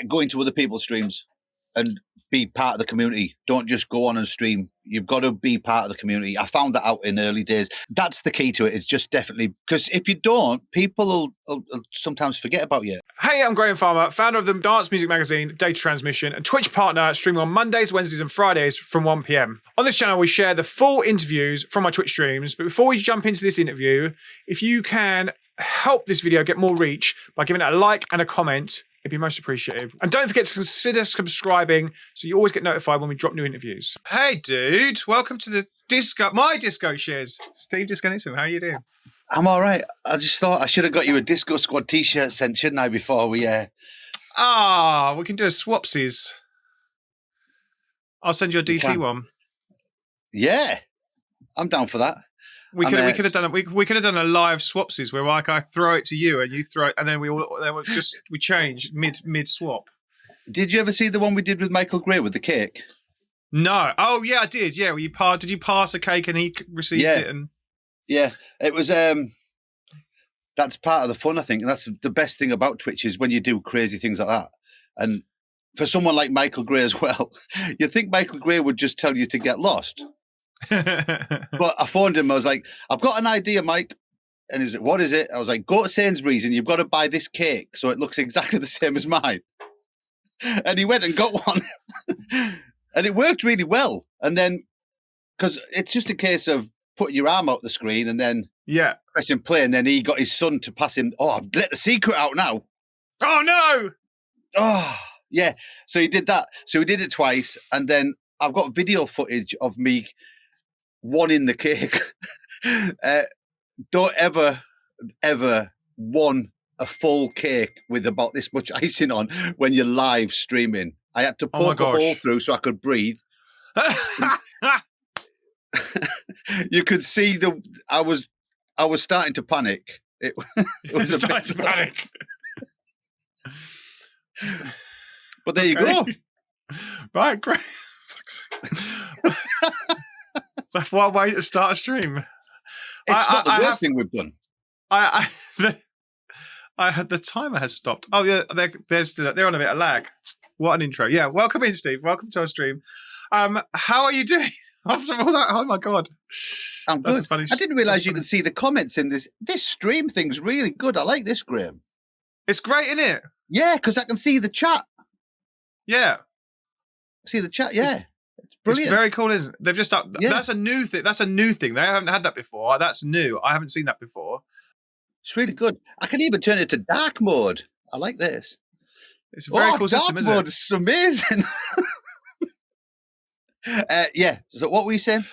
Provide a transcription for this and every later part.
go into other people's streams and be part of the community. Don't just go on and stream. You've got to be part of the community. I found that out in early days. That's the key to it. It's just definitely, because if you don't, people will sometimes forget about you. Hey, I'm Graham Farmer, founder of the dance music magazine Data Transmission and Twitch partner, streaming on Mondays, Wednesdays and Fridays from 1 p.m. On this channel, we share the full interviews from my Twitch streams. But before we jump into this interview, if you can help this video get more reach by giving it a like and a comment, it'd be most appreciative. And don't forget to consider subscribing so you always get notified when we drop new interviews. Hey, dude. Welcome to the my disco shed. Steve Disco Newsome, how are you doing? I'm all right. I just thought I should have got you a Disco Squad t-shirt sent, shouldn't I, before we... we can do a swapsies. I'll send you a DT one. Yeah. I'm down for that. We could have done a live swapsies where like I throw it to you and you throw it, and then we change mid swap. Did you ever see the one we did with Michael Gray with the cake? No. Oh yeah, I did. Yeah, did you pass a cake and he received it? And yeah, it was. That's part of the fun, I think. And that's the best thing about Twitch is when you do crazy things like that. And for someone like Michael Gray as well, you'd think Michael Gray would just tell you to get lost. But I phoned him. I was like, I've got an idea, Mike. And he's like, what is it? I was like, go to Sainsbury's and you've got to buy this cake so it looks exactly the same as mine. And he went and got one. And it worked really well. And then, because it's just a case of putting your arm out the screen and then pressing play. And then he got his son to pass him. Oh, I've let the secret out now. Oh, no. Oh, yeah. So he did that. So we did it twice. And then I've got video footage of me wanting the cake. Don't ever want a full cake with about this much icing on when you're live streaming. I had to poke a hole through so I could breathe. You could see I was starting to panic. It was starting to panic. But there you go. Right, great. That's one way to start a stream. It's not the worst thing we've done. The timer has stopped. Oh yeah, they're on a bit of lag. What an intro! Yeah, welcome in, Steve. Welcome to our stream. How are you doing after all that? Oh my god, I'm good. I didn't realise you could see the comments in this. This stream thing's really good. I like this, Graham. It's great, isn't it? Yeah, because I can see the chat. Yeah, see the chat. Yeah. Brilliant. It's very cool, isn't it? They've just up. Yeah. That's a new thing. That's a new thing. They haven't had that before. That's new. I haven't seen that before. It's really good. I can even turn it to dark mode. I like this. It's a very cool system, isn't it? Dark mode is amazing. Yeah. So what were you saying?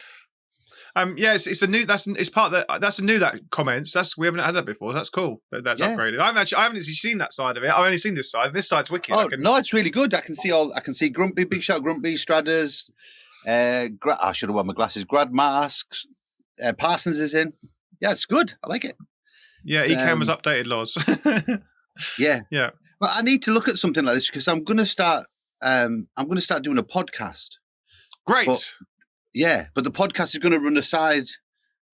Yeah, it's a new. It's part of that's a new comments. We haven't had that before. That's cool. That's upgraded. I haven't actually seen that side of it. I've only seen this side. This side's wicked. Oh no, it's really good. I can see Grumpy, Big Shot Grumpy, Stradders. I should have worn my glasses. Grad Masks. Parsons is in. Yeah, it's good. I like it. Yeah, Ecamm was updated, Loz. Yeah. Yeah. But I need to look at something like this because I'm going to start doing a podcast. Great. But the podcast is going to run aside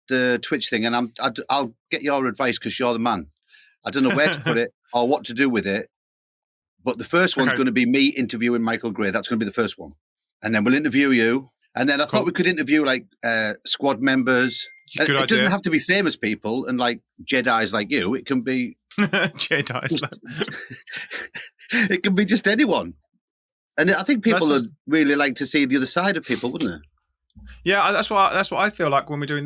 the Twitch thing, and I'll get your advice because you're the man. I don't know where to put it or what to do with it, but the first one's going to be me interviewing Michael Gray. That's going to be the first one, and then we'll interview you. And then I thought we could interview like squad members. It doesn't have to be famous people and like Jedis like you. It can be Jedis. It can be just anyone. And I think people would really like to see the other side of people, wouldn't they? Yeah, that's what I feel like when we do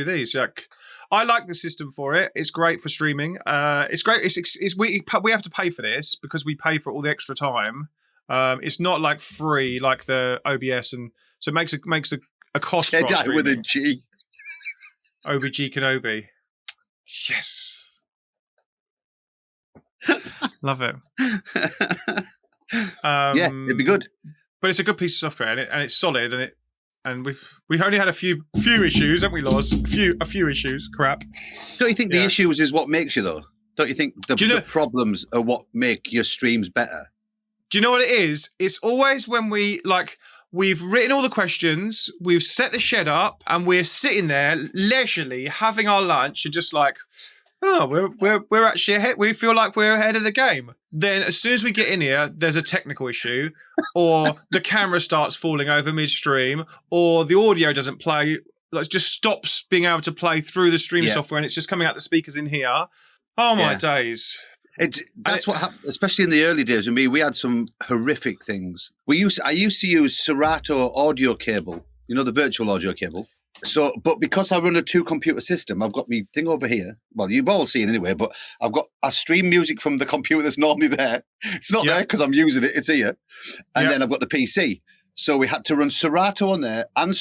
these. Like, I like the system for it. It's great for streaming. It's great. We have to pay for this because we pay for all the extra time. It's not like free like the OBS, and so it makes a cost. Jedi with a G. OBG Kenobi. Yes. Love it. Yeah, it'd be good. But it's a good piece of software, and it's solid, and we've only had a few issues, haven't we, Loz? A few issues. Crap. Don't you think the issues is what makes you though? Don't you think the problems are what make your streams better? Do you know what it is? It's always when we've written all the questions, we've set the shed up, and we're sitting there leisurely having our lunch and just like oh, we're actually ahead. We feel like we're ahead of the game. Then as soon as we get in here, there's a technical issue, or the camera starts falling over midstream, or the audio doesn't play. Like just stops being able to play through the stream software, and it's just coming out the speakers in here. Oh my days! That's what happened, especially in the early days with me. We had some horrific things. I used to use Serato audio cable, the virtual audio cable. So, but because I run a 2-computer system, I've got my thing over here. Well, you've all seen anyway, but I stream music from the computer that's normally there. It's not there because I'm using it. It's here. And then I've got the PC. So we had to run Serato on there and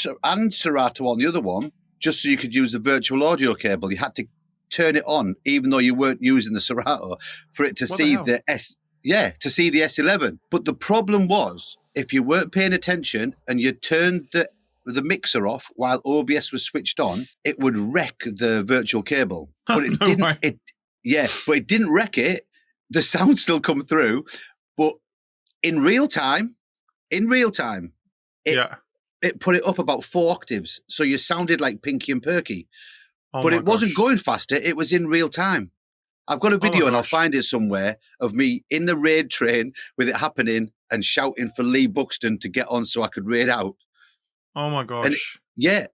Serato on the other one, just so you could use the virtual audio cable. You had to turn it on, even though you weren't using the Serato, for it to see the S11. But the problem was, if you weren't paying attention and you turned the mixer off while OBS was switched on, it would wreck the virtual cable. But it didn't. But it didn't wreck it. The sound still come through, but in real time, it put it up about 4 octaves, so you sounded like Pinky and Perky. But it wasn't going faster. It was in real time. I've got a video and I'll find it somewhere of me in the raid train with it happening and shouting for Lee Buxton to get on so I could raid out. Oh my gosh.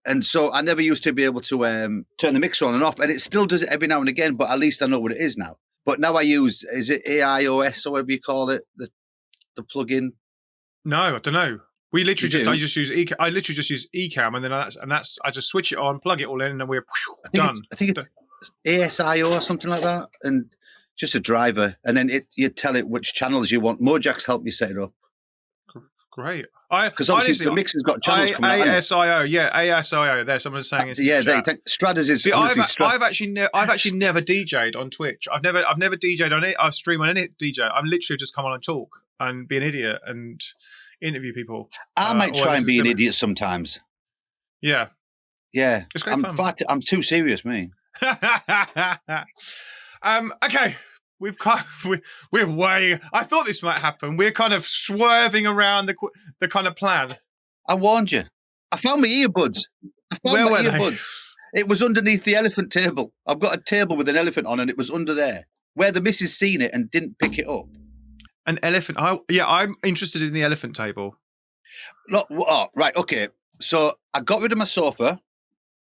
And so I never used to be able to turn the mixer on and off, and it still does it every now and again, but at least I know what it is now. But now I use, is it AIOS or whatever you call it, the plugin? No, I don't know. I literally just use Ecamm, and then I just switch it on, plug it all in, and then we're done. I think it's ASIO or something like that, and just a driver, and then you tell it which channels you want. Mojack's helped me set it up. Great. Because obviously the mixer's got channels coming out. ASIO. There, someone's saying it's Stratus is. See, I've actually never DJ'd on Twitch. I've never DJ'd on it. I've streamed on any DJ. I'm literally just come on and talk and be an idiot and interview people. I might try and be an idiot sometimes. Yeah. Yeah. It's great fun. I'm too serious, me. Okay. We're way. I thought this might happen. We're kind of swerving around the kind of plan. I warned you. I found my earbuds. Where were they? It was underneath the elephant table. I've got a table with an elephant on, and it was under there where the missus seen it and didn't pick it up. An elephant. I'm interested in the elephant table. Look, right, okay. So I got rid of my sofa,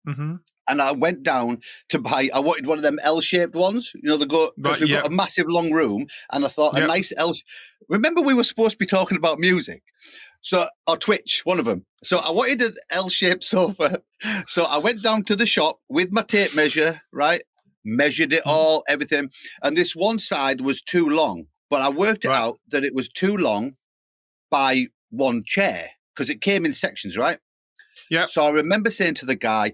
and I went down to buy. I wanted one of them L-shaped ones. They go because we've got a massive long room, and I thought a nice L. Remember, we were supposed to be talking about music, or Twitch, one of them. So I wanted an L-shaped sofa. So I went down to the shop with my tape measure, right? Measured it all, everything, and this one side was too long. But I worked it out that it was too long by one chair because it came in sections, right? Yeah. So I remember saying to the guy,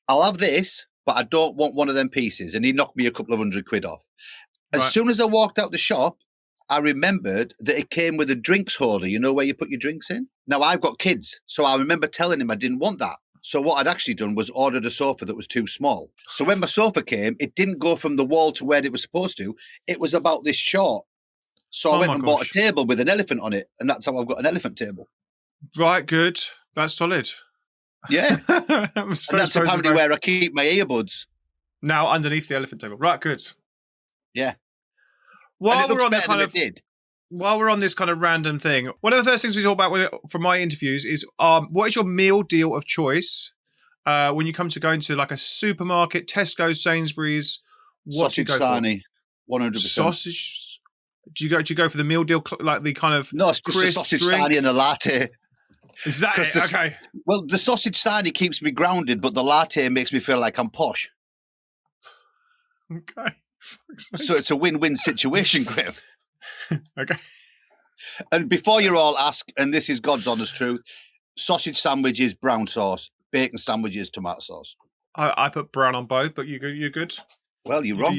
I'll have this, but I don't want one of them pieces. And he knocked me a couple of $100 off. As soon as I walked out the shop, I remembered that it came with a drinks holder, where you put your drinks in. Now, I've got kids, so I remember telling him I didn't want that. So what I'd actually done was ordered a sofa that was too small. So when my sofa came, it didn't go from the wall to where it was supposed to. It was about this short. So I went and bought a table with an elephant on it, and that's how I've got an elephant table. Right, good. That's solid. Yeah. And that's apparently where I keep my earbuds. Now underneath the elephant table. Right, good. Yeah. While we're on this kind of random thing, one of the first things we talk about from my interviews is what is your meal deal of choice when you come to go into like a supermarket, Tesco, Sainsbury's? Sausage sarnie, 100%. Sausage. Do you go for the meal deal, like the kind of no? It's just a sausage sarnie and a latte. Is that it? Okay? Well, the sausage sarnie keeps me grounded, but the latte makes me feel like I'm posh. Okay. So it's a win-win situation, Graham. Okay. And before you all ask, and this is God's honest truth, sausage sandwich is brown sauce, bacon sandwich is tomato sauce. I put brown on both, but you're good. Well, you're wrong.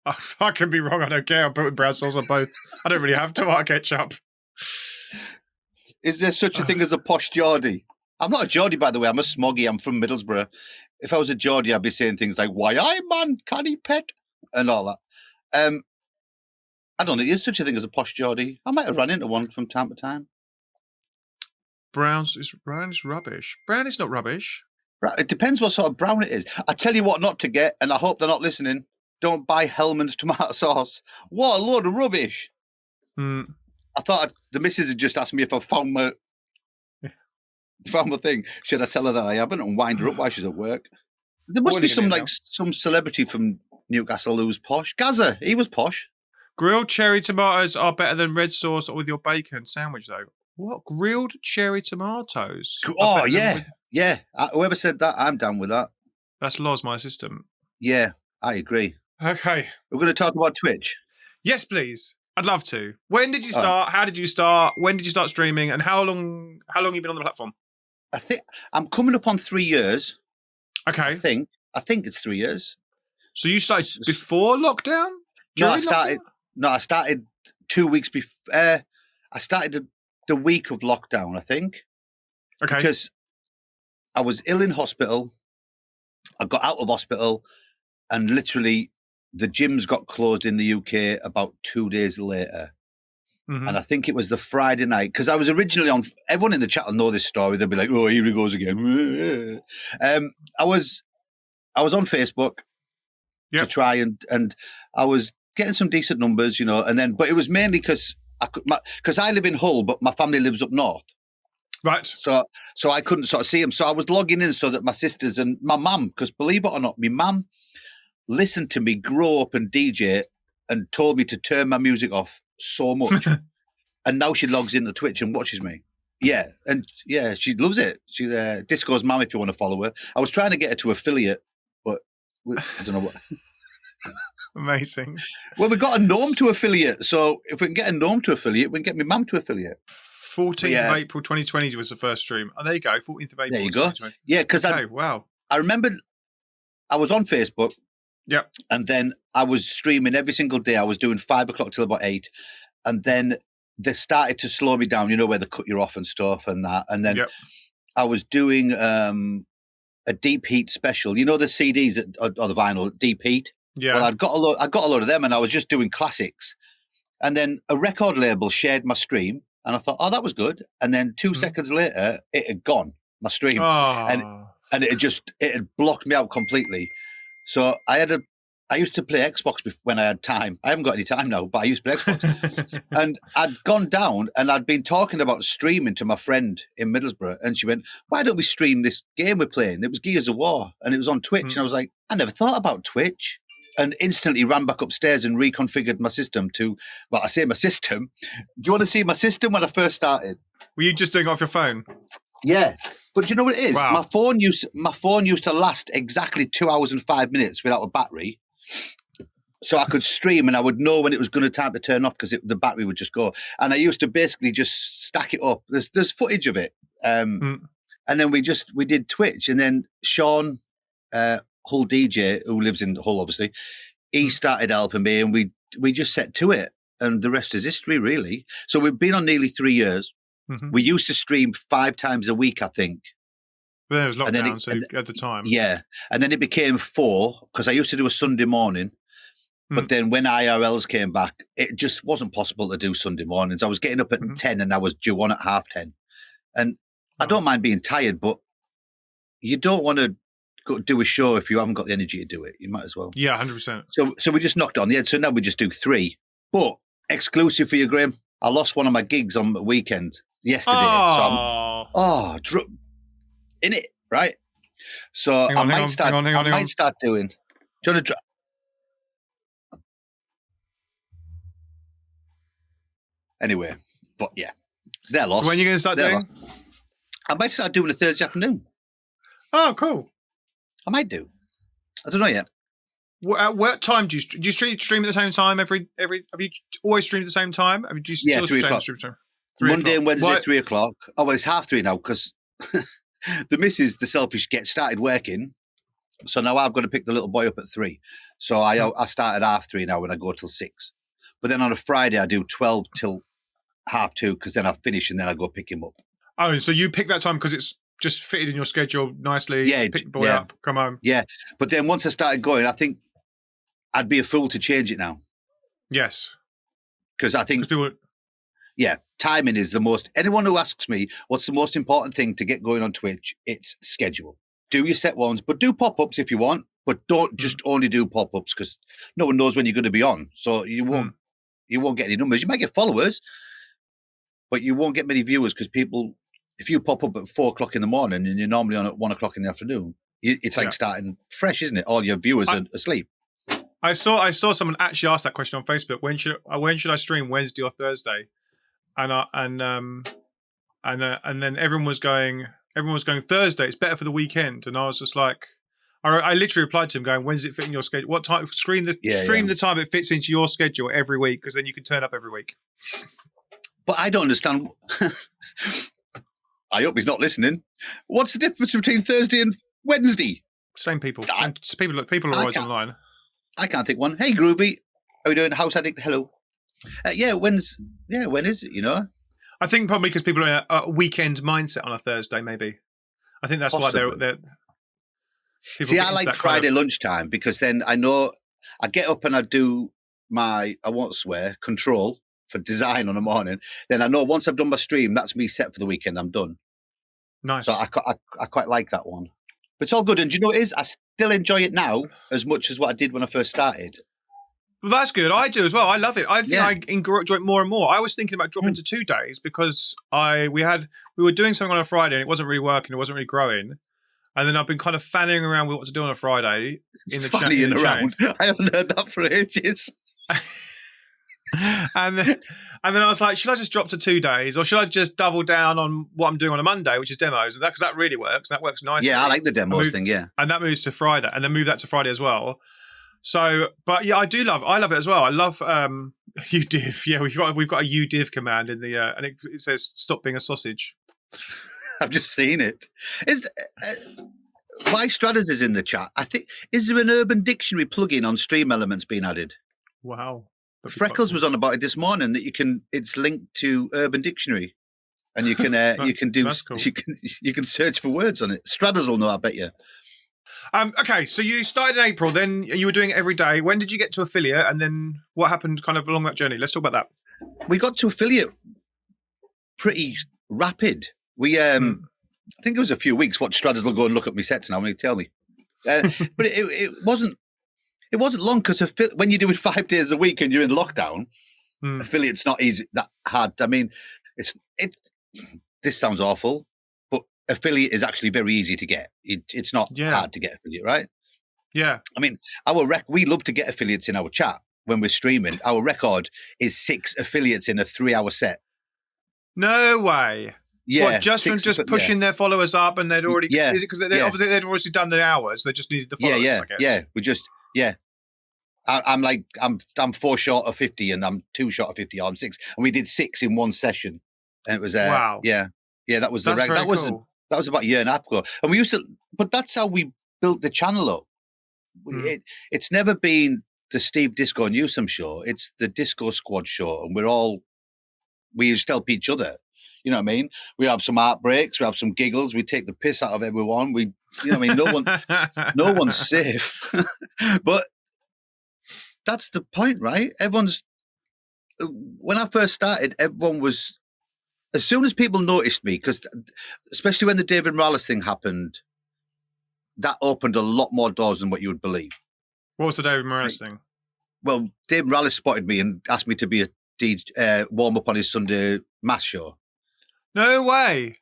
I can be wrong. I don't care. I'm putting brown sauce on both. I don't really have tomato ketchup. Is there such a thing as a posh Geordie? I'm not a Geordie, by the way. I'm a smoggy. I'm from Middlesbrough. If I was a Geordie, I'd be saying things like, why I, man, can he pet? And all that. I don't think there's such a thing as a posh Geordie. I might have run into one from time to time. Brown is rubbish. Brown is not rubbish. It depends what sort of brown it is. I tell you what not to get, and I hope they're not listening. don't buy Hellman's tomato sauce. What a load of rubbish. Mm. I thought the missus had just asked me if I found my thing. Should I tell her that I haven't and wind her up while she's at work? There must be some celebrity from Newcastle who's posh. Gaza, he was posh. Grilled cherry tomatoes are better than red sauce or with your bacon sandwich, though. What? Grilled cherry tomatoes? Oh, yeah. Yeah. Whoever said that, I'm down with that. That's Loz, my assistant. Yeah, I agree. Okay. We're going to talk about Twitch. Yes, please. I'd love to. When did you start? How did you start? When did you start streaming? And how long have you been on the platform? I think I'm coming up on 3 years. Okay. I think it's 3 years. So you started before lockdown? I started 2 weeks before. I started the week of lockdown, I think. Okay. Because I was ill in hospital. I got out of hospital, and literally the gyms got closed in the UK about 2 days later. Mm-hmm. And I think it was the Friday night, because I was originally on. Everyone in the chat will know this story. They'll be like, "Oh, here he goes again." I was on Facebook to try and I was getting some decent numbers, and then, but it was mainly because I live in Hull, but my family lives up north. Right. So I couldn't sort of see them. So I was logging in so that my sisters and my mum, because believe it or not, my mum listened to me grow up and DJ and told me to turn my music off so much. And now she logs into Twitch and watches me. Yeah. And yeah, she loves it. She's Disco's mum, if you want to follow her. I was trying to get her to affiliate, but I don't know what. Amazing. Well, we got a gnome to affiliate. So if we can get a gnome to affiliate, we can get my mum to affiliate. 14th of April 2020 was the first stream. Oh, there you go. 14th of April. There you go. Yeah, because wow. I remember I was on Facebook. Yeah. And then I was streaming every single day. I was doing 5 o'clock till about 8. And then they started to slow me down, where they cut you off and stuff and that. And then I was doing a Deep Heat special. The CDs or the vinyl, Deep Heat? Yeah. Well, I got a load of them, and I was just doing classics. And then a record label shared my stream, and I thought, oh, that was good. And then 2 seconds later, it had gone, my stream. Oh. And it had blocked me out completely. So I used to play Xbox when I had time. I haven't got any time now, but I used to play Xbox. And I'd gone down and I'd been talking about streaming to my friend in Middlesbrough. And she went, why don't we stream this game we're playing? It was Gears of War and it was on Twitch. And I was like, I never thought about Twitch. And instantly ran back upstairs and reconfigured my system to, well, I say my system. Do you want to see my system when I first started? Were you just doing it off your phone? Yeah. But do you know what it is? Wow. My phone used to last exactly 2 hours and 5 minutes without a battery. So I could stream and I would know when it was going to time to turn off because the battery would just go. And I used to basically just stack it up. There's footage of it. And then we did Twitch. And then Sean, Hull DJ, who lives in Hull, obviously, he started helping me and we just set to it. And the rest is history, really. So we've been on nearly 3 years. Mm-hmm. We used to stream 5 times a week, I think. But then it was lockdown, so at the time. Yeah. And then it became 4 because I used to do a Sunday morning. But then when IRLs came back, it just wasn't possible to do Sunday mornings. I was getting up at 10 and I was due on at 10:30. And I don't mind being tired, but you don't want to go do a show if you haven't got the energy to do it. You might as well. Yeah, 100%. So we just knocked on the head. So now we just do 3. But exclusive for you, Graham, I lost one of my gigs on the weekend yesterday. Oh. So I'm in it, right? So I might start doing. Do you want to? Anyway, but yeah, they're lost. So when are you going to start doing? I might start doing a Thursday afternoon. Oh, cool. I might do. I don't know yet. What time do you stream at the same time? Have you always streamed at the same time? Do you still 3 o'clock. Monday and Wednesday, 3 o'clock. Oh, well, it's 3:30 now because the missus, the selfish, started working. So now I've got to pick the little boy up at 3. So I start at 3:30 now and I go till 6. But then on a Friday, I do 12 till 2:30 because then I finish and then I go pick him up. Oh, so you pick that time because it's just fitted in your schedule nicely. Yeah. Pick the boy up, come home. Yeah. But then once I started going, I think I'd be a fool to change it now. Yes. Because I think, timing is the most, anyone who asks me what's the most important thing to get going on Twitch, it's schedule. Do your set ones, but do pop-ups if you want, but don't just only do pop-ups because no one knows when you're going to be on. So you won't get any numbers. You might get followers, but you won't get many viewers because people, if you pop up at 4:00 in the morning and you're normally on at 1:00 in the afternoon, it's like starting fresh, isn't it? All your viewers are asleep. I saw someone actually ask that question on Facebook. When should I stream, Wednesday or Thursday? And then everyone was going Thursday. It's better for the weekend. And I was just like, I literally replied to him going, when does it fit in your schedule? What time? Stream the time it fits into your schedule every week, because then you can turn up every week. But I don't understand. I hope he's not listening. What's the difference between Thursday and Wednesday? Same people. People are always online. I can't think one. Hey, Groovy. How are we doing? House Addict, hello. When is it, you know? I think probably because people are in a weekend mindset on a Thursday, maybe. I think that's Possibly. why they're See, I like Friday lunchtime because then I know I get up and I do my, I won't swear, control for design on the morning. Then I know once I've done my stream, that's me set for the weekend. I'm done. Nice. So I quite like that one. But it's all good. And do you know what it is? I still enjoy it now as much as what I did when I first started. Well, that's good. I do as well. I love it. I think I enjoy it more and more. I was thinking about dropping to 2 days because we were doing something on a Friday and it wasn't really working. It wasn't really growing. And then I've been kind of fanning around with what to do on a Friday. Fanning around. I haven't heard that for ages. and then I was like, should I just drop to 2 days, or should I just double down on what I'm doing on a Monday, which is demos? And because that really works. That works nicely. Yeah, I like the demos thing. Yeah, and that moves to Friday, and then move that to Friday as well. So, but yeah, I love it as well. I love udiv. Yeah, we've got a udiv command in the and it says stop being a sausage. I've just seen it. Why Stradders is in the chat? I think, is there an Urban Dictionary plugin on Stream Elements being added? Wow. Freckles was on about it this morning that it's linked to Urban Dictionary, and you can cool. you can search for words on it. Stradders will know, I bet you. Okay, so you started in April, then you were doing it every day. When did you get to affiliate, and then what happened kind of along that journey? Let's talk about that. We got to affiliate pretty rapid. We, I think it was a few weeks. What Stradders will go and look at my sets now and he'll tell me. But it wasn't long because when you do it 5 days a week and you're in lockdown, affiliate's not that hard. I mean, this sounds awful, but affiliate is actually very easy to get. It's not hard to get affiliate, right? Yeah. I mean, we love to get affiliates in our chat when we're streaming. Our record is 6 affiliates in a 3-hour set. No way. Yeah, what, just from pushing their followers up, and they'd already is it because obviously they'd already done the hours, they just needed the followers. I guess. I'm 4 short of 50, and I'm 2 short of 50. I'm 6, and we did 6 in one session, and it was wow. Yeah, that was cool. That was about a year and a half ago, and we used to. But that's how we built the channel up. It's never been the Steve Disco Newsome show. It's the Disco Squad show, and we just help each other. You know what I mean? We have some heartbreaks, we have some giggles, we take the piss out of everyone. No one's safe. But that's the point, right? When I first started, everyone was, as soon as people noticed me, because especially when the David Morales thing happened, that opened a lot more doors than what you would believe. What was the David Morales thing? Well, David Morales spotted me and asked me to be a DJ, warm up on his Sunday mass show. No way.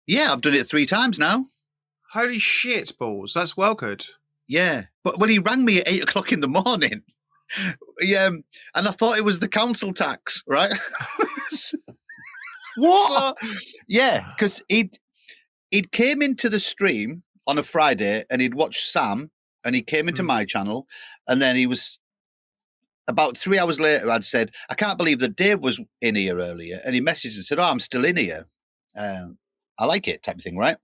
Yeah, I've done it 3 times now. Holy shit, balls. That's well good. Yeah. But he rang me at 8:00 in the morning. And I thought it was the council tax, right? What? So, yeah, because he'd came into the stream on a Friday and he'd watched Sam, and he came into my channel, and then he was, about 3 hours later, I'd said, I can't believe that Dave was in here earlier. And he messaged and said, I'm still in here. I like it, type of thing, right?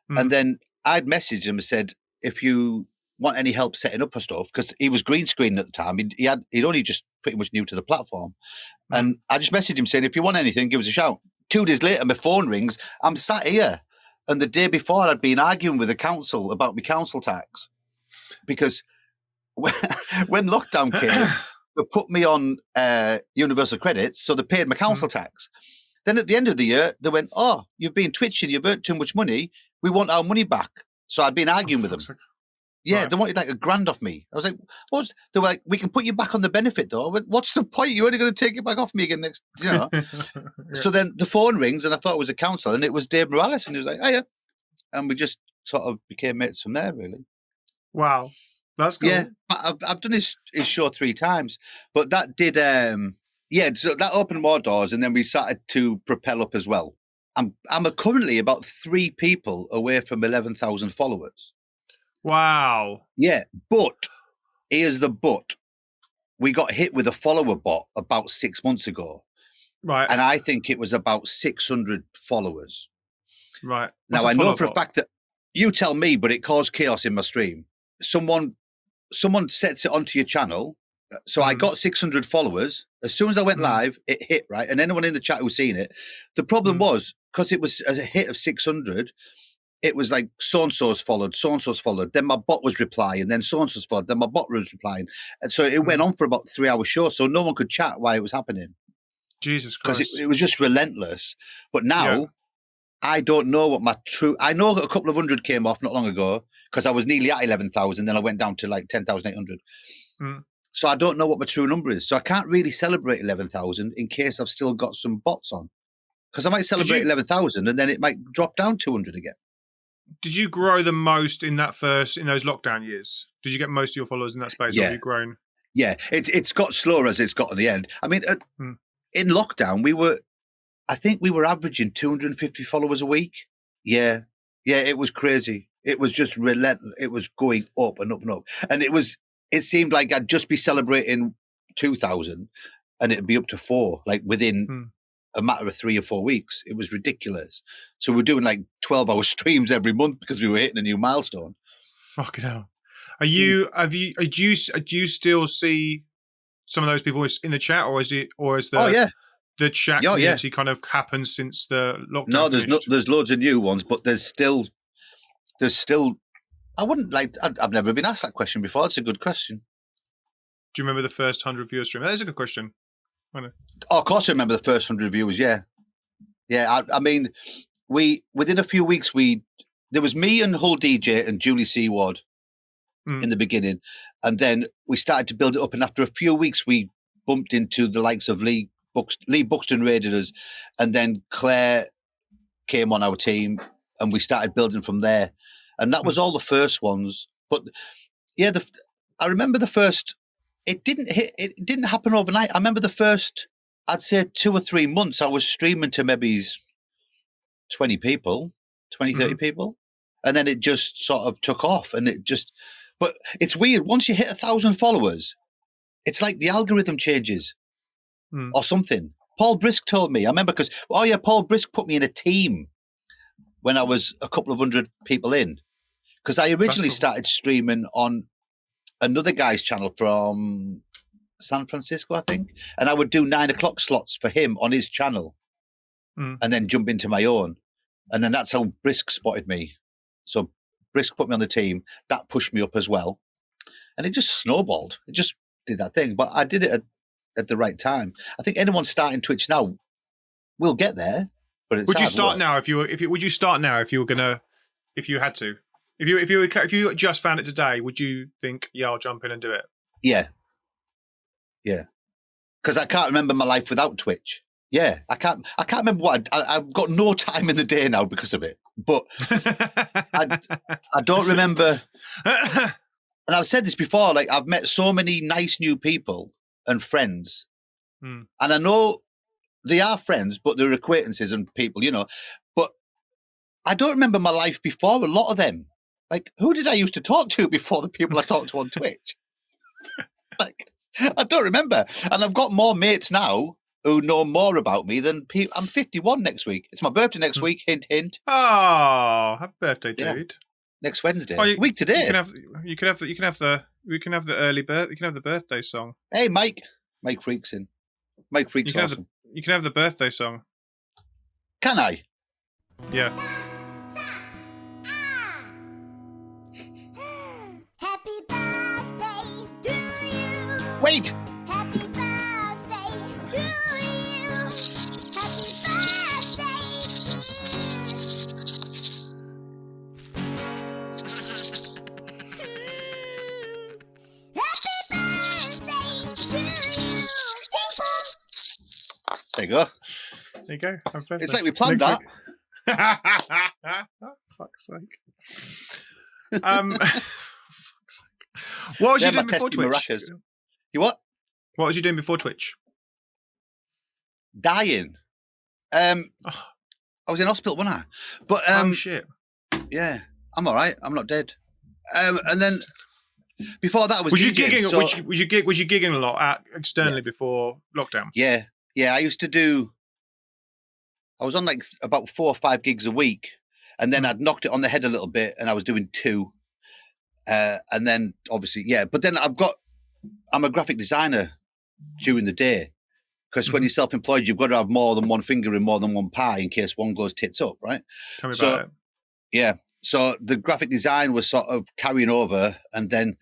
And then I'd messaged him and said, if you want any help setting up for stuff, because he was green screening at the time. He'd only just pretty much new to the platform. And I just messaged him saying, if you want anything, give us a shout. 2 days later, my phone rings. I'm sat here. And the day before, I'd been arguing with the council about my council tax. Because when lockdown came, they put me on universal credits, so they paid my council tax. Then at the end of the year, they went, oh, you've been twitching, you've earned too much money, we want our money back. So I'd been arguing with them. Yeah, Right. they wanted like $1,000 off me. I was like, what? They were like, we can put you back on the benefit though. I went, what's the point? You're only going to take it back off me again next, Yeah. So then the phone rings and I thought it was a counsellor and it was Dave Morales and he was like, oh yeah. And we just sort of became mates from there, really. Wow. That's cool. Yeah, I've done his show 3 times, but that did, so that opened more doors and then we started to propel up as well. I'm currently about 3 people away from 11,000 followers. Wow. Yeah, but here's the but. We got hit with a follower bot about 6 months ago. Right. And I think it was about 600 followers. Right. Now, I know for a fact that you tell me, but it caused chaos in my stream. Someone sets it onto your channel. So I got 600 followers. As soon as I went live, it hit, right? And anyone in the chat who's seen it, the problem was, because it was a hit of 600, it was like so-and-so's followed, so-and-so's followed. Then my bot was replying, then so-and-so's followed, then my bot was replying. And so it went on for about 3 hours show. So no one could chat while it was happening. Jesus Christ. Because it was just relentless. But now, I don't know what my true... I know a couple of hundred came off not long ago because I was nearly at 11,000, then I went down to like 10,800. So I don't know what my true number is. So I can't really celebrate 11,000 in case I've still got some bots on. Because I might celebrate 11,000 and then it might drop down 200 again. Did you grow the most in those lockdown years? Did you get most of your followers in that space? Or have you grown? Yeah, it's got slower as it's got at the end. I mean, in lockdown, I think we were averaging 250 followers a week. Yeah, it was crazy. It was just relentless. It was going up and up and up. And it seemed like I'd just be celebrating 2,000 and it'd be up to 4, like within a matter of 3 or 4 weeks. It was ridiculous. So we're doing like 12-hour streams every month because we were hitting a new milestone. Fucking hell. Do you still see some of those people in the chat, or is the chat community kind of happened since the lockdown? No, there's loads of new ones, but there's still I wouldn't like, I've never been asked that question before. It's a good question. Do you remember the first 100 viewer stream? That is a good question. Oh, of course I remember the first 100 viewers, yeah. I mean, within a few weeks, there was me and Hull DJ and Julie Seaward in the beginning, and then we started to build it up, and after a few weeks, we bumped into the likes of Lee Buxton raided us, and then Claire came on our team, and we started building from there. And that was all the first ones. But yeah, I remember the first, it didn't happen overnight. I remember the first, I'd say 2 or 3 months, I was streaming to maybe 20 people, 20, 30 people. And then it just sort of took off, and but it's weird. Once you hit 1,000 followers, it's like the algorithm changes or something. Paul Brisk told me, I remember Paul Brisk put me in a team when I was a couple of 100 people in. Because I originally started streaming on another guy's channel from San Francisco, I think. And I would do 9 o'clock slots for him on his channel and then jump into my own. And then that's how Brisk spotted me. So Brisk put me on the team. That pushed me up as well. And it just snowballed. It just did that thing. But I did it at the right time. I think anyone starting Twitch now will get there. But it's would you start now if you were gonna, if you had to? If you just found it today, would you think, I'll jump in and do it? Yeah. Because I can't remember my life without Twitch. Yeah, I can't remember what I've got no time in the day now because of it. But I don't remember. And I've said this before. Like, I've met so many nice new people and friends, and I know they are friends, but they're acquaintances and people, But I don't remember my life before. A lot of them. Like, who did I used to talk to before the people I talked to on Twitch? Like, I don't remember. And I've got more mates now who know more about me than people. I'm 51 next week. It's my birthday next week. Hint, hint. Oh, happy birthday, dude! Yeah. Next Wednesday. Week today. You can have the early birth. You can have the birthday song. Hey, Mike Freak's in. Mike Freak's awesome. You can have the birthday song. Can I? Yeah. Wait! Happy birthday to you. Happy birthday. There you go. There you go. Happy birthday. It's like we planned Next that. week. Oh, fuck's sake. What was you They're doing my before testing Twitch? maracas. You what? What was you doing before Twitch? Dying. Oh, I was in hospital, wasn't I? But oh shit. yeah, I'm all right. I'm not dead. And then before that, I was you DJing, gigging? so- Was you gigging a lot externally before lockdown? Yeah. I used to do. I was on like about 4 or 5 gigs a week, and then I'd knocked it on the head a little bit, and I was doing 2. And then obviously, yeah. But then I'm a graphic designer during the day, because when you're self-employed, you've got to have more than one finger in more than one pie in case one goes tits up, right? Tell me about it. Yeah. So the graphic design was sort of carrying over. And then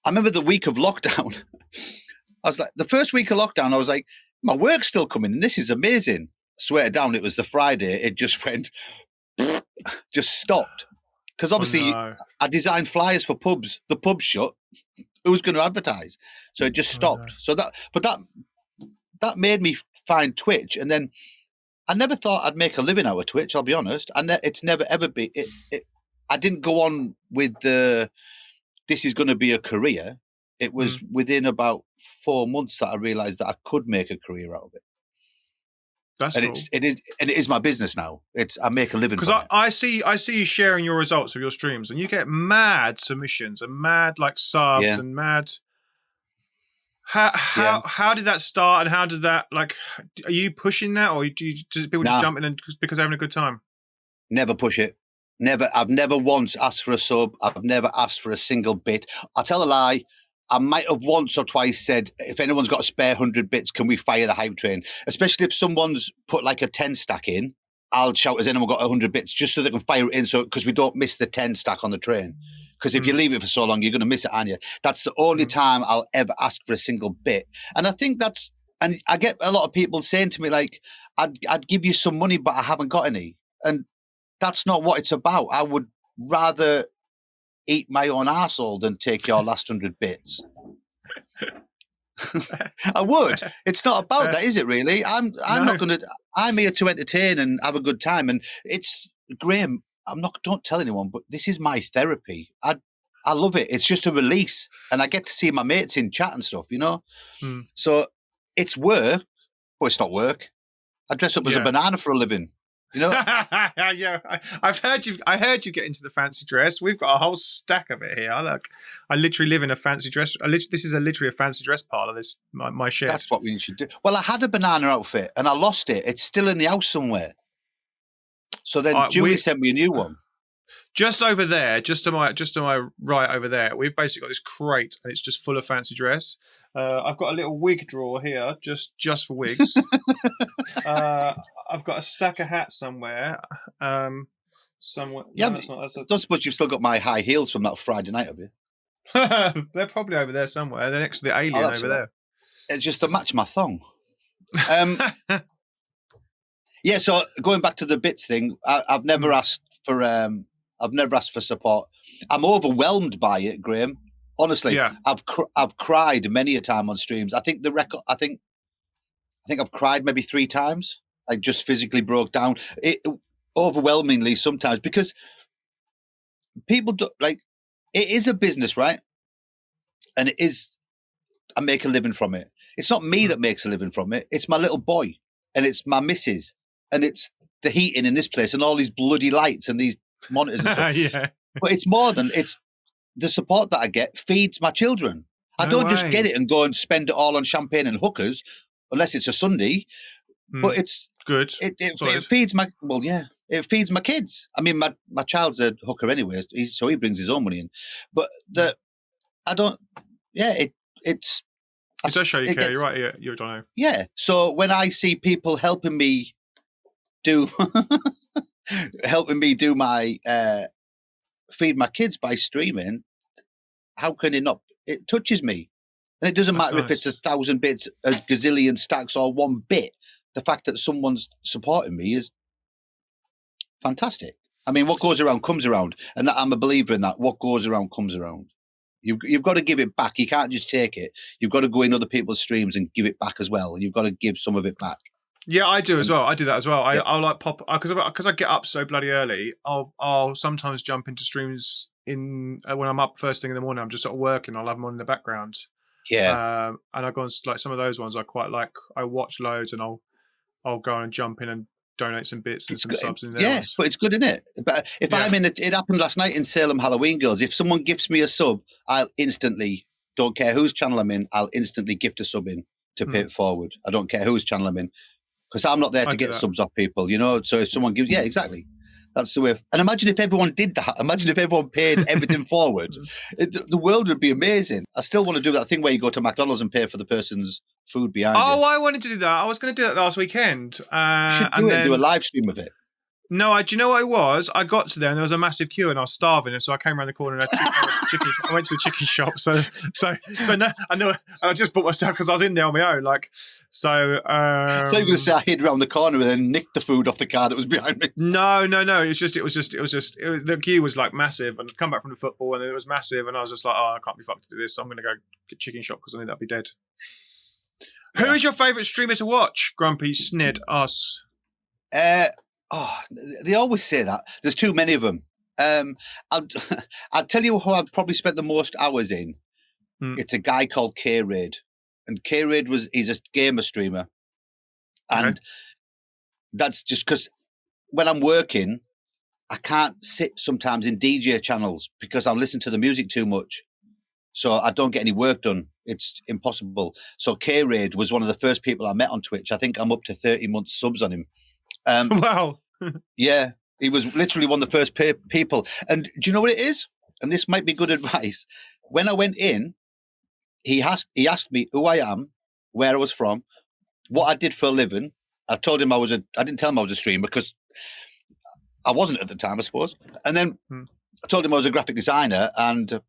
I remember the week of lockdown, I was like, the first week of lockdown, I was like, my work's still coming and this is amazing. Swear down, it was the Friday. It just went, just stopped. Because obviously I designed flyers for pubs. The pub's shut. Who's going to advertise? So it just stopped. So that made me find Twitch. And then I never thought I'd make a living out of Twitch, I'll be honest. And it's never, ever been. I didn't go on with this is going to be a career. It was within about 4 months that I realised that I could make a career out of it. That's and cool. It is my business now. I make a living because I see you sharing your results of your streams, and you get mad submissions and mad like subs and mad. How did that start, and how did that like? Are you pushing that, or does people just jump in and because they're having a good time? Never push it. Never. I've never once asked for a sub. I've never asked for a single bit. I'll tell a lie. I might have once or twice said, if anyone's got a spare 100 bits, can we fire the hype train? Especially if someone's put like a 10 stack in, I'll shout, has anyone got 100 bits? Just so they can fire it in, so because we don't miss the 10 stack on the train. Because if you leave it for so long, you're going to miss it, aren't you? That's the only time I'll ever ask for a single bit. And I think and I get a lot of people saying to me, like, I'd give you some money, but I haven't got any. And that's not what it's about. I would rather eat my own arsehole than take your last 100 bits. I would. It's not about that, is it really? I'm not going to, I'm here to entertain and have a good time. And it's, Graham, don't tell anyone, but this is my therapy. I love it. It's just a release. And I get to see my mates in chat and stuff, you know? So it's work, but it's not work. I dress up as a banana for a living. You know? Yeah, I heard you get into the fancy dress. We've got a whole stack of it here. I literally live in a fancy dress. This is literally a fancy dress part of this my shed. That's what we should do. Well, I had a banana outfit and I lost it. It's still in the house somewhere. So then Julie sent me a new one. Just over there, just to my right over there, we've basically got this crate and it's just full of fancy dress. I've got a little wig drawer here, just for wigs. I've got a stack of hats somewhere. Somewhere. Yeah, no, don't suppose you've still got my high heels from that Friday night, have you? They're probably over there somewhere. They're next to the alien over there. It's just to match my thong. Yeah, so going back to the bits thing, I've never asked for support. I'm overwhelmed by it, Graham. Honestly, I've cried many a time on streams. I think I think I've cried maybe 3 times. I just physically broke down. It overwhelmingly sometimes, because people do, like, it is a business, right? And I make a living from it. It's not me that makes a living from it. It's my little boy, and it's my missus, and it's the heating in this place and all these bloody lights and these monitors and stuff. Yeah. But it's more than it's the support that I get feeds my children. I don't just get it and go and spend it all on champagne and hookers, unless it's a Sunday. But it's good. It feeds my it feeds my kids. I mean, my child's a hooker anyway, so he brings his own money in. But I don't. Yeah, it does show you care. You're right. Yeah, you're Jono. Yeah. So when I see people helping me do my feed my kids by streaming, how can it not? It touches me, and it doesn't matter if it's 1,000 bits, a gazillion stacks, or 1 bit. The fact that someone's supporting me is fantastic. I mean, what goes around comes around, and I'm a believer in that. What goes around comes around. You've got to give it back. You can't just take it. You've got to go in other people's streams and give it back as well. You've got to give some of it back. Yeah, I do as well. I do that as well. Yeah. I'll like pop because I get up so bloody early. I'll sometimes jump into streams in when I'm up first thing in the morning. I'm just sort of working. I'll have them on in the background. Yeah. And I go on like some of those ones I quite like. I watch loads and I'll go on and jump in and donate some bits and It's some good. subs in there. Yeah, but it's good, isn't it? But if Yeah. I'm in it happened last night in Salem Halloween Girls. If someone gifts me a sub, I'll instantly, don't care whose channel I'm in, I'll instantly gift a sub in to pay it forward. I don't care whose channel I'm in. Because I'm not there to I do get that. subs off people, you know. So if someone gives, yeah, exactly. That's the way. And imagine if everyone did that. Imagine if everyone paid everything forward. The world would be amazing. I still want to do that thing where you go to McDonald's and pay for the person's food behind you. Oh, I wanted to do that. I was going to do that last weekend. You should do and it then, and do a live stream of it. No, do you know what it was? I got to there and there was a massive queue and I was starving, and so I came around the corner and I went to the chicken shop. So no, and I just bought myself because I was in there on my own. Like, so. I thought you were going to say I hid around the corner and then nicked the food off the car that was behind me. No. The queue was like massive, and I'd come back from the football and it was massive, and I was just like, oh, I can't be fucked to do this. So I'm going to go get chicken shop because I think that'd be dead. Yeah. Who is your favourite streamer to watch? Grumpy Snid asks. They always say that. There's too many of them. I'll tell you who I've probably spent the most hours in. It's a guy called K-Raid. And K-Raid he's a gamer streamer. And that's just because when I'm working, I can't sit sometimes in DJ channels because I'm listening to the music too much. So I don't get any work done. It's impossible. So K-Raid was one of the first people I met on Twitch. I think I'm up to 30 months subs on him. Wow. Yeah, he was literally one of the first people. And do you know what it is? And this might be good advice. When I went in, he asked me who I am, where I was from, what I did for a living. I told him I didn't tell him I was a streamer because I wasn't at the time, I suppose. And then I told him I was a graphic designer, and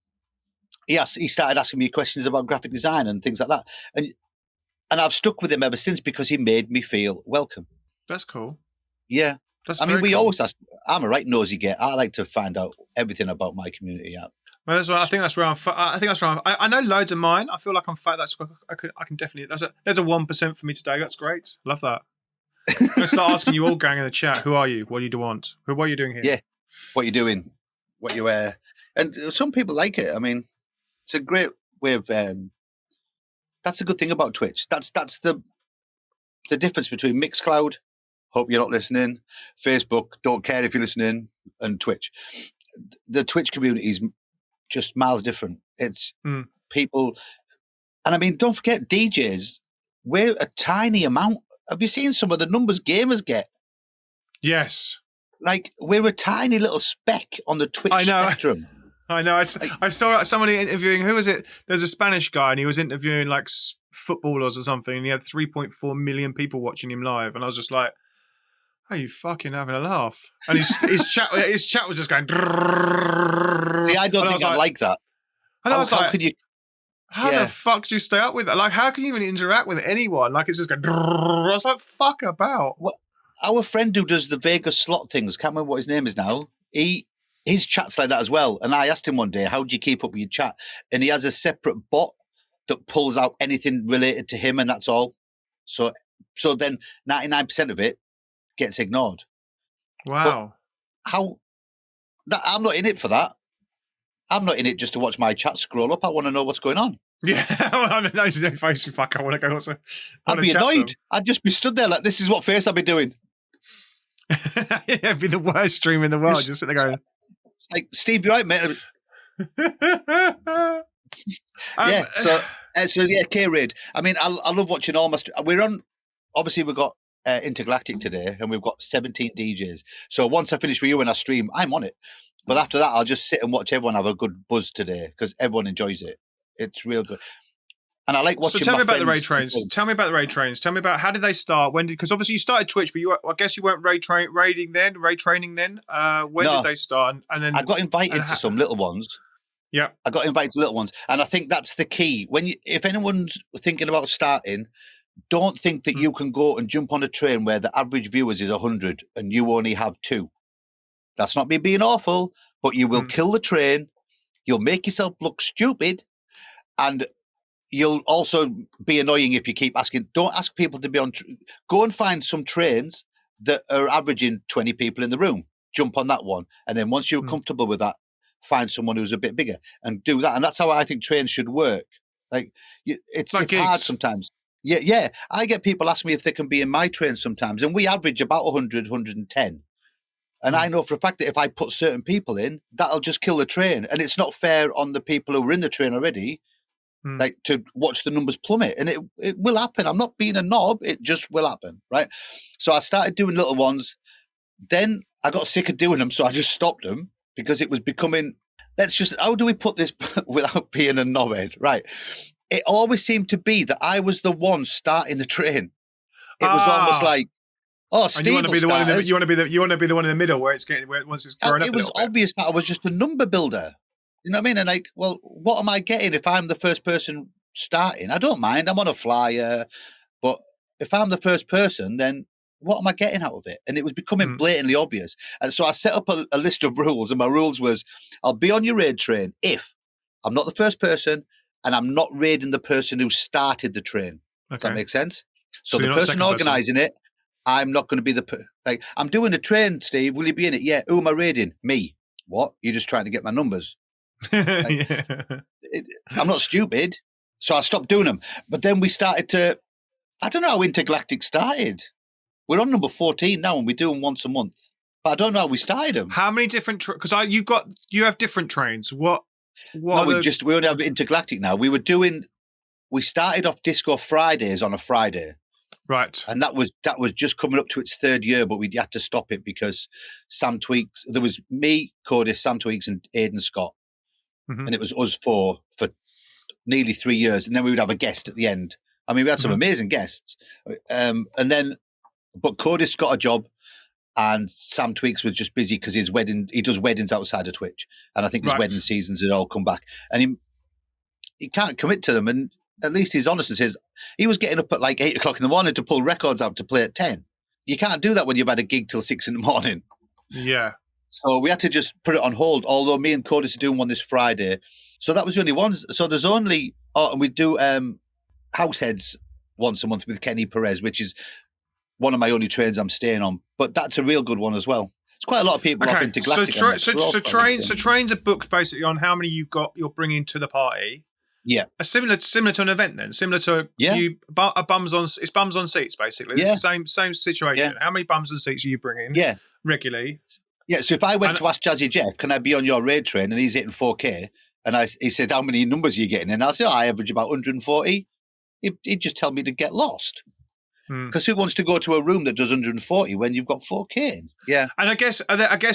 he started asking me questions about graphic design and things like that. And I've stuck with him ever since because he made me feel welcome. That's cool. Yeah. We cool. always ask. I'm a right nosy get. I like to find out everything about my community. Yeah. Well, I think that's where I'm. I know loads of mine. I feel like I'm fat. I can definitely. There's a 1% for me today. That's great. Love that. I'm gonna start asking you all, gang in the chat. Who are you? What do you want? What are you doing here? Yeah. What you doing? What you wear? And some people like it. I mean, it's a great way of. That's a good thing about Twitch. That's the difference between Mixcloud. Hope you're not listening. Facebook, don't care if you're listening, and Twitch. The Twitch community is just miles different. It's people, and I mean, don't forget DJs. We're a tiny amount. Have you seen some of the numbers gamers get? Yes. Like, we're a tiny little speck on the Twitch spectrum. I know. I saw somebody interviewing. Who was it? There's a Spanish guy, and he was interviewing like footballers or something. And he had 3.4 million people watching him live, and I was just like, "Are you fucking having a laugh?" And his chat was just going. See, I don't think I like that. And I was like, how could you? How the fuck do you stay up with that? Like, how can you even interact with anyone? Like, it's just going. I was like, "Fuck about." Well, our friend who does the Vegas slot things, can't remember what his name is now. His chat's like that as well. And I asked him one day, how do you keep up with your chat? And he has a separate bot that pulls out anything related to him, and that's all. So then 99% of it gets ignored. Wow. But I'm not in it for that. I'm not in it just to watch my chat scroll up. I want to know what's going on. Yeah, I'm a nice face. Fuck, I want to go also. I'd be annoyed. I'd just be stood there like, this is what face I'd be doing. Yeah, it'd be the worst stream in the world. Just sit there going, like, Steve, you're right, mate. Yeah. So yeah, K-Raid. I mean, I love watching all my. We're on. Obviously, we've got Intergalactic today, and we've got 17 DJs. So once I finish with you and I stream, I'm on it. But after that, I'll just sit and watch everyone have a good buzz today because everyone enjoys it. It's real good. And I like watching. So tell me about the raid trains. Tell me about the raid trains. Tell me about how did they start? When did? Because obviously you started Twitch, but I guess you weren't raid training then. When did they start? And then I got invited to some little ones. Yeah, I got invited to little ones, and I think that's the key. If anyone's thinking about starting, don't think that you can go and jump on a train where the average viewers is 100 and you only have 2. That's not me being awful, but you will kill the train. You'll make yourself look stupid, and you'll also be annoying if you keep asking. Don't ask people to be on. Go and find some trains that are averaging 20 people in the room. Jump on that one, and then once you're comfortable with that, find someone who's a bit bigger and do that. And that's how I think trains should work. Like it's Like hard gigs. sometimes. Yeah. I get people ask me if they can be in my train sometimes, and we average about 100, 110. And I know for a fact that if I put certain people in, that'll just kill the train. And it's not fair on the people who are in the train already, like to watch the numbers plummet. And it will happen. I'm not being a knob. It just will happen, right? So I started doing little ones. Then I got sick of doing them, so I just stopped them because it was becoming, how do we put this without being a knobhead, right? It always seemed to be that I was the one starting the train. It was almost like, Steve, you want to be the one. You want to be the one in the middle where once it's grown up. It was obvious that I was just a number builder. You know what I mean? And like, well, what am I getting if I'm the first person starting? I don't mind. I'm on a flyer, but if I'm the first person, then what am I getting out of it? And it was becoming blatantly obvious. And so I set up a list of rules, and my rules was, I'll be on your raid train if I'm not the first person and I'm not raiding the person who started the train. Okay. Does that make sense? So you're the not person organising it, I'm not going to be like, I'm doing a train, Steve. Will you be in it? Yeah. Who am I raiding? Me. What? You're just trying to get my numbers. Like, I'm not stupid. So I stopped doing them. But then we started to, I don't know how Intergalactic started. We're on number 14 now, and we do them once a month. But I don't know how we started them. How many different? Because you have different trains. What? No, we only have Intergalactic now. We started off Disco Fridays on a Friday. Right. And that was just coming up to its third year, but we had to stop it because Sam Tweaks, there was me, Cody, Sam Tweaks, and Aidan Scott. And it was us four for nearly 3 years. And then we would have a guest at the end. I mean, we had some amazing guests. But Cody's got a job, and Sam Tweaks was just busy because he does weddings outside of Twitch. And I think his wedding seasons had all come back. And he can't commit to them. And at least he's honest and says he was getting up at like 8 o'clock in the morning to pull records out to play at 10. You can't do that when you've had a gig till 6 in the morning. Yeah. So we had to just put it on hold, although me and Cody are doing one this Friday. So that was the only one. So there's only, and we do Househeads once a month with Kenny Perez, which is one of my only trains I'm staying on. But that's a real good one as well. It's quite a lot of people off Intergalactic. So trains are booked basically on how many you're bringing to the party. Yeah, similar to an event then. Similar to it's bums on seats basically. It's the same situation. How many bums on seats are you bringing? Regularly. Yeah. So if I went to ask Jazzy Jeff, can I be on your raid train, and he's hitting 4K, and he said, how many numbers are you getting? And I'll say, I average about 140. He'd just tell me to get lost. Because who wants to go to a room that does 140 when you've got 4K? Yeah. And I guess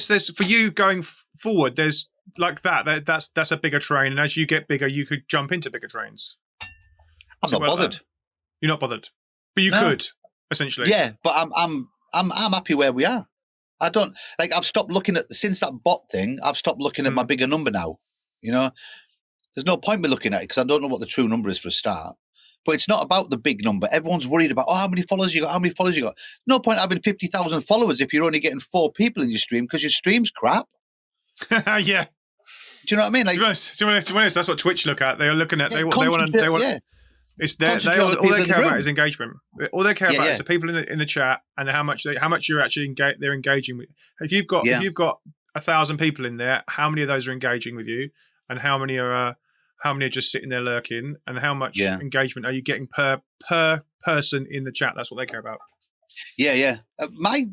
there's, for you going forward, there's like that's a bigger train, and as you get bigger, you could jump into bigger trains. I'm not bothered. You're not bothered, but you could essentially. Yeah, but I'm happy where we are. I don't like. I've stopped looking at since that bot thing. I've stopped looking at my bigger number now. You know, there's no point me looking at it because I don't know what the true number is for a start. But it's not about the big number. Everyone's worried about, how many followers you got? How many followers you got? No point having 50,000 followers if you're only getting 4 people in your stream because your stream's crap. Yeah. Do you know what I mean? Like, to be honest, that's what Twitch look at. They're looking at. They want. Yeah. It's all they care about is engagement. All they care about is the people in the chat and how much you're actually they're engaging with. If you've got 1,000 people in there, how many of those are engaging with you, and how many are just sitting there lurking, and how much engagement are you getting per person in the chat? That's what they care about. Yeah. We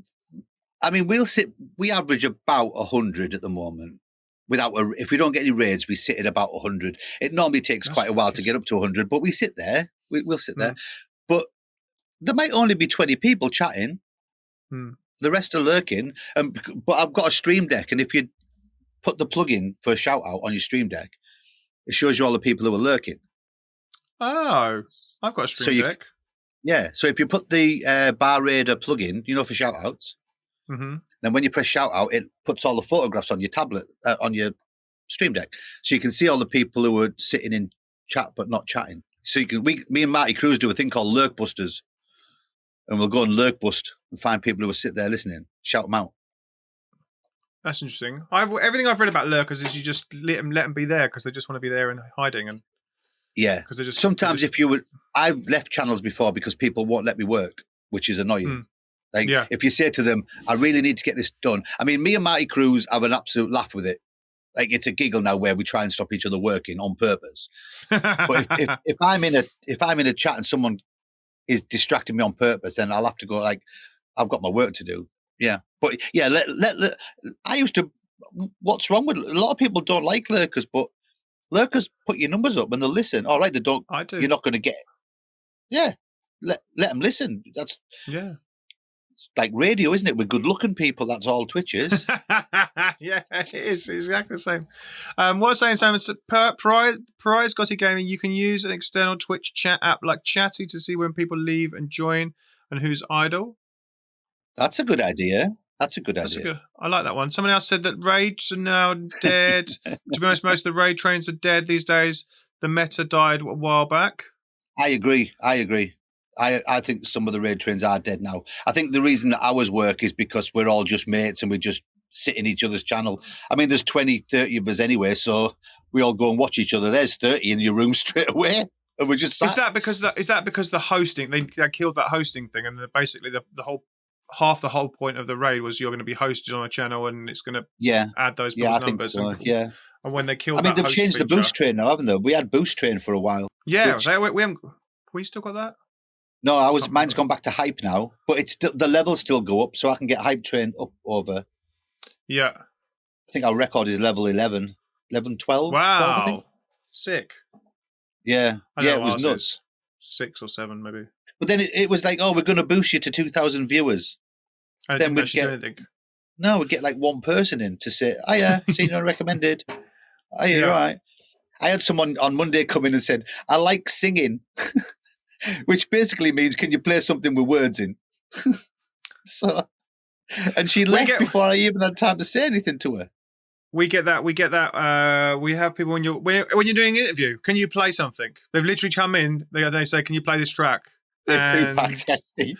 average about 100 at the moment. If we don't get any raids, we sit at about 100. It normally takes quite a while to get up to 100, but we sit there. We'll sit there. But there might only be 20 people chatting. The rest are lurking. But I've got a stream deck, and if you put the plugin for a shout out on your stream deck, it shows you all the people who are lurking. Oh, I've got a stream deck. Yeah. So if you put the Bar Raider plugin, for shout outs, then when you press shout out, it puts all the photographs on your tablet, on your stream deck. So you can see all the people who are sitting in chat but not chatting. So me and Marty Cruz do a thing called Lurk Busters. And we'll go and lurk bust and find people who will sit there listening, shout them out. That's interesting. Everything I've read about lurkers is you just let them be there because they just want to be there and hiding. And Yeah. because they're just Sometimes they're just- if you would, I've left channels before because people won't let me work, which is annoying. Mm. Like Yeah. if you say to them, I really need to get this done. I mean, me and Marty Cruz have an absolute laugh with it. Like it's a giggle now where we try and stop each other working on purpose. But if I'm in a chat and someone is distracting me on purpose, then I'll have to go like, I've got my work to do. Yeah. But yeah, I used to, what's wrong with, a lot of people don't like lurkers, but lurkers put your numbers up and they'll listen. All right, they don't, I do. you're not going to get, yeah, let them listen. That's Yeah. like radio, isn't it? With good looking people, that's all Twitch is. Yeah, it is. It's exactly the same. What I was saying, Simon, Prize Gotti Gaming, you can use an external Twitch chat app like Chatty to see when people leave and join and who's idle. That's a good idea. That's a good That's idea. good. I like that one. Someone else said that raids are now dead. To be honest, most of the raid trains are dead these days. The meta died a while back. I agree. I think some of the raid trains are dead now. I think the reason that ours work is because we're all just mates and we just sit in each other's channel. I mean, there's 20, 30 of us anyway, so we all go and watch each other. There's 30 in your room straight away, and we just sat. Is that because the hosting they killed that hosting thing, and basically the whole point of the raid was you're going to be hosted on a channel and it's going to add those people's numbers. So, yeah. And when they killed, I mean, that they've changed the boost train now, haven't they? We had boost train for a while. Yeah, we haven't. We still got that. No, mine's gone back to hype now, but it's still the levels still go up, so I can get hype train up over. Yeah, I think our record is level 11, 12. Wow, 12, I think. Sick. Yeah, it was nuts. Is 6 or 7 maybe. But then it was like, oh, we're going to boost you to 2,000 viewers. And then we'd get anything. No, we'd get like one person in to say, "Oh yeah, seen you recommended." Oh yeah, right. I had someone on Monday come in and said, "I like singing." Which basically means, can you play something with words in? So, and she left before I even had time to say anything to her. We get that. We have people when you're doing an interview. Can you play something? They've literally come in. They say, "Can you play this track?" Tupac, Testy.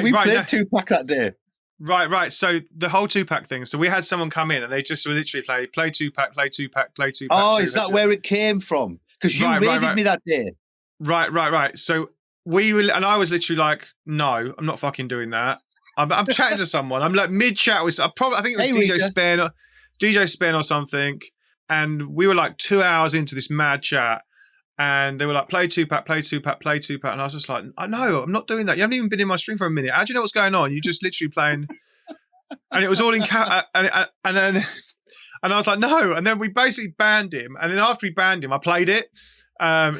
We played Tupac that day. Right. So the whole Tupac thing. So we had someone come in and they just literally play Tupac, play Tupac, play Tupac. Oh, is that where it came from? Because you raided me that day. Right. So and I was literally like, no, I'm not fucking doing that. I'm chatting to someone. I'm like mid chat with, I think it was DJ Spen or something. And we were like 2 hours into this mad chat. And they were like, play Tupac. And I was just like, no, I'm not doing that. You haven't even been in my stream for a minute. How do you know what's going on? You're just literally playing. And it was all in and then I was like, no. And then we basically banned him. And then after we banned him, I played it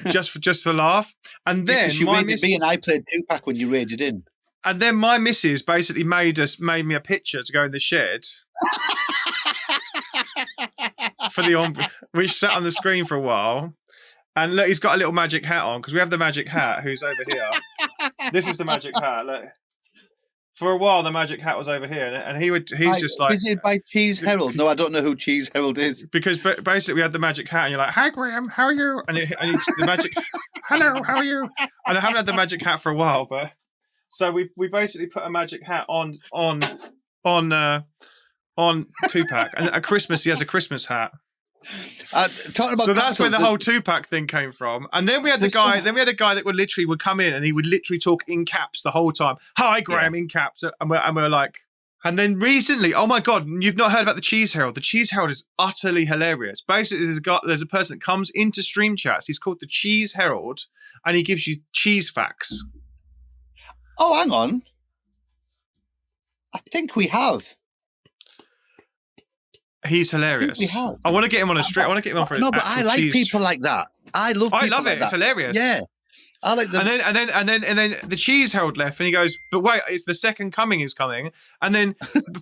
just for laugh. And then because you raided me and I played Tupac when you raided in. And then my missus basically made me a picture to go in the shed. Which sat on the screen for a while. And look, he's got a little magic hat on because we have the magic hat who's over here. This is the magic hat. Look. For a while, the magic hat was over here, and he's just like. Is it by Cheese Herald? No, I don't know who Cheese Herald is. Because basically, we had the magic hat, and you're like, "Hi, Graham, how are you?" And the magic, "Hello, how are you?" And I haven't had the magic hat for a while, but so we basically put a magic hat on Tupac, and at Christmas he has a Christmas hat. So that's where the whole Tupac thing came from. And then we had the guy. Then we had a guy that would come in and he would literally talk in caps the whole time. Hi, Graham, in caps. And we're like. And then recently, oh my god, you've not heard about the Cheese Herald? The Cheese Herald is utterly hilarious. Basically, there's a person that comes into stream chats. He's called the Cheese Herald, and he gives you cheese facts. Oh, hang on. I think we have. He's hilarious. I want to get him on a stream. I want to get him on for but I like people like that. I love it. It's hilarious. Yeah. I like them. And then the Cheese Herald left and he goes, but wait, it's the second coming is coming. And then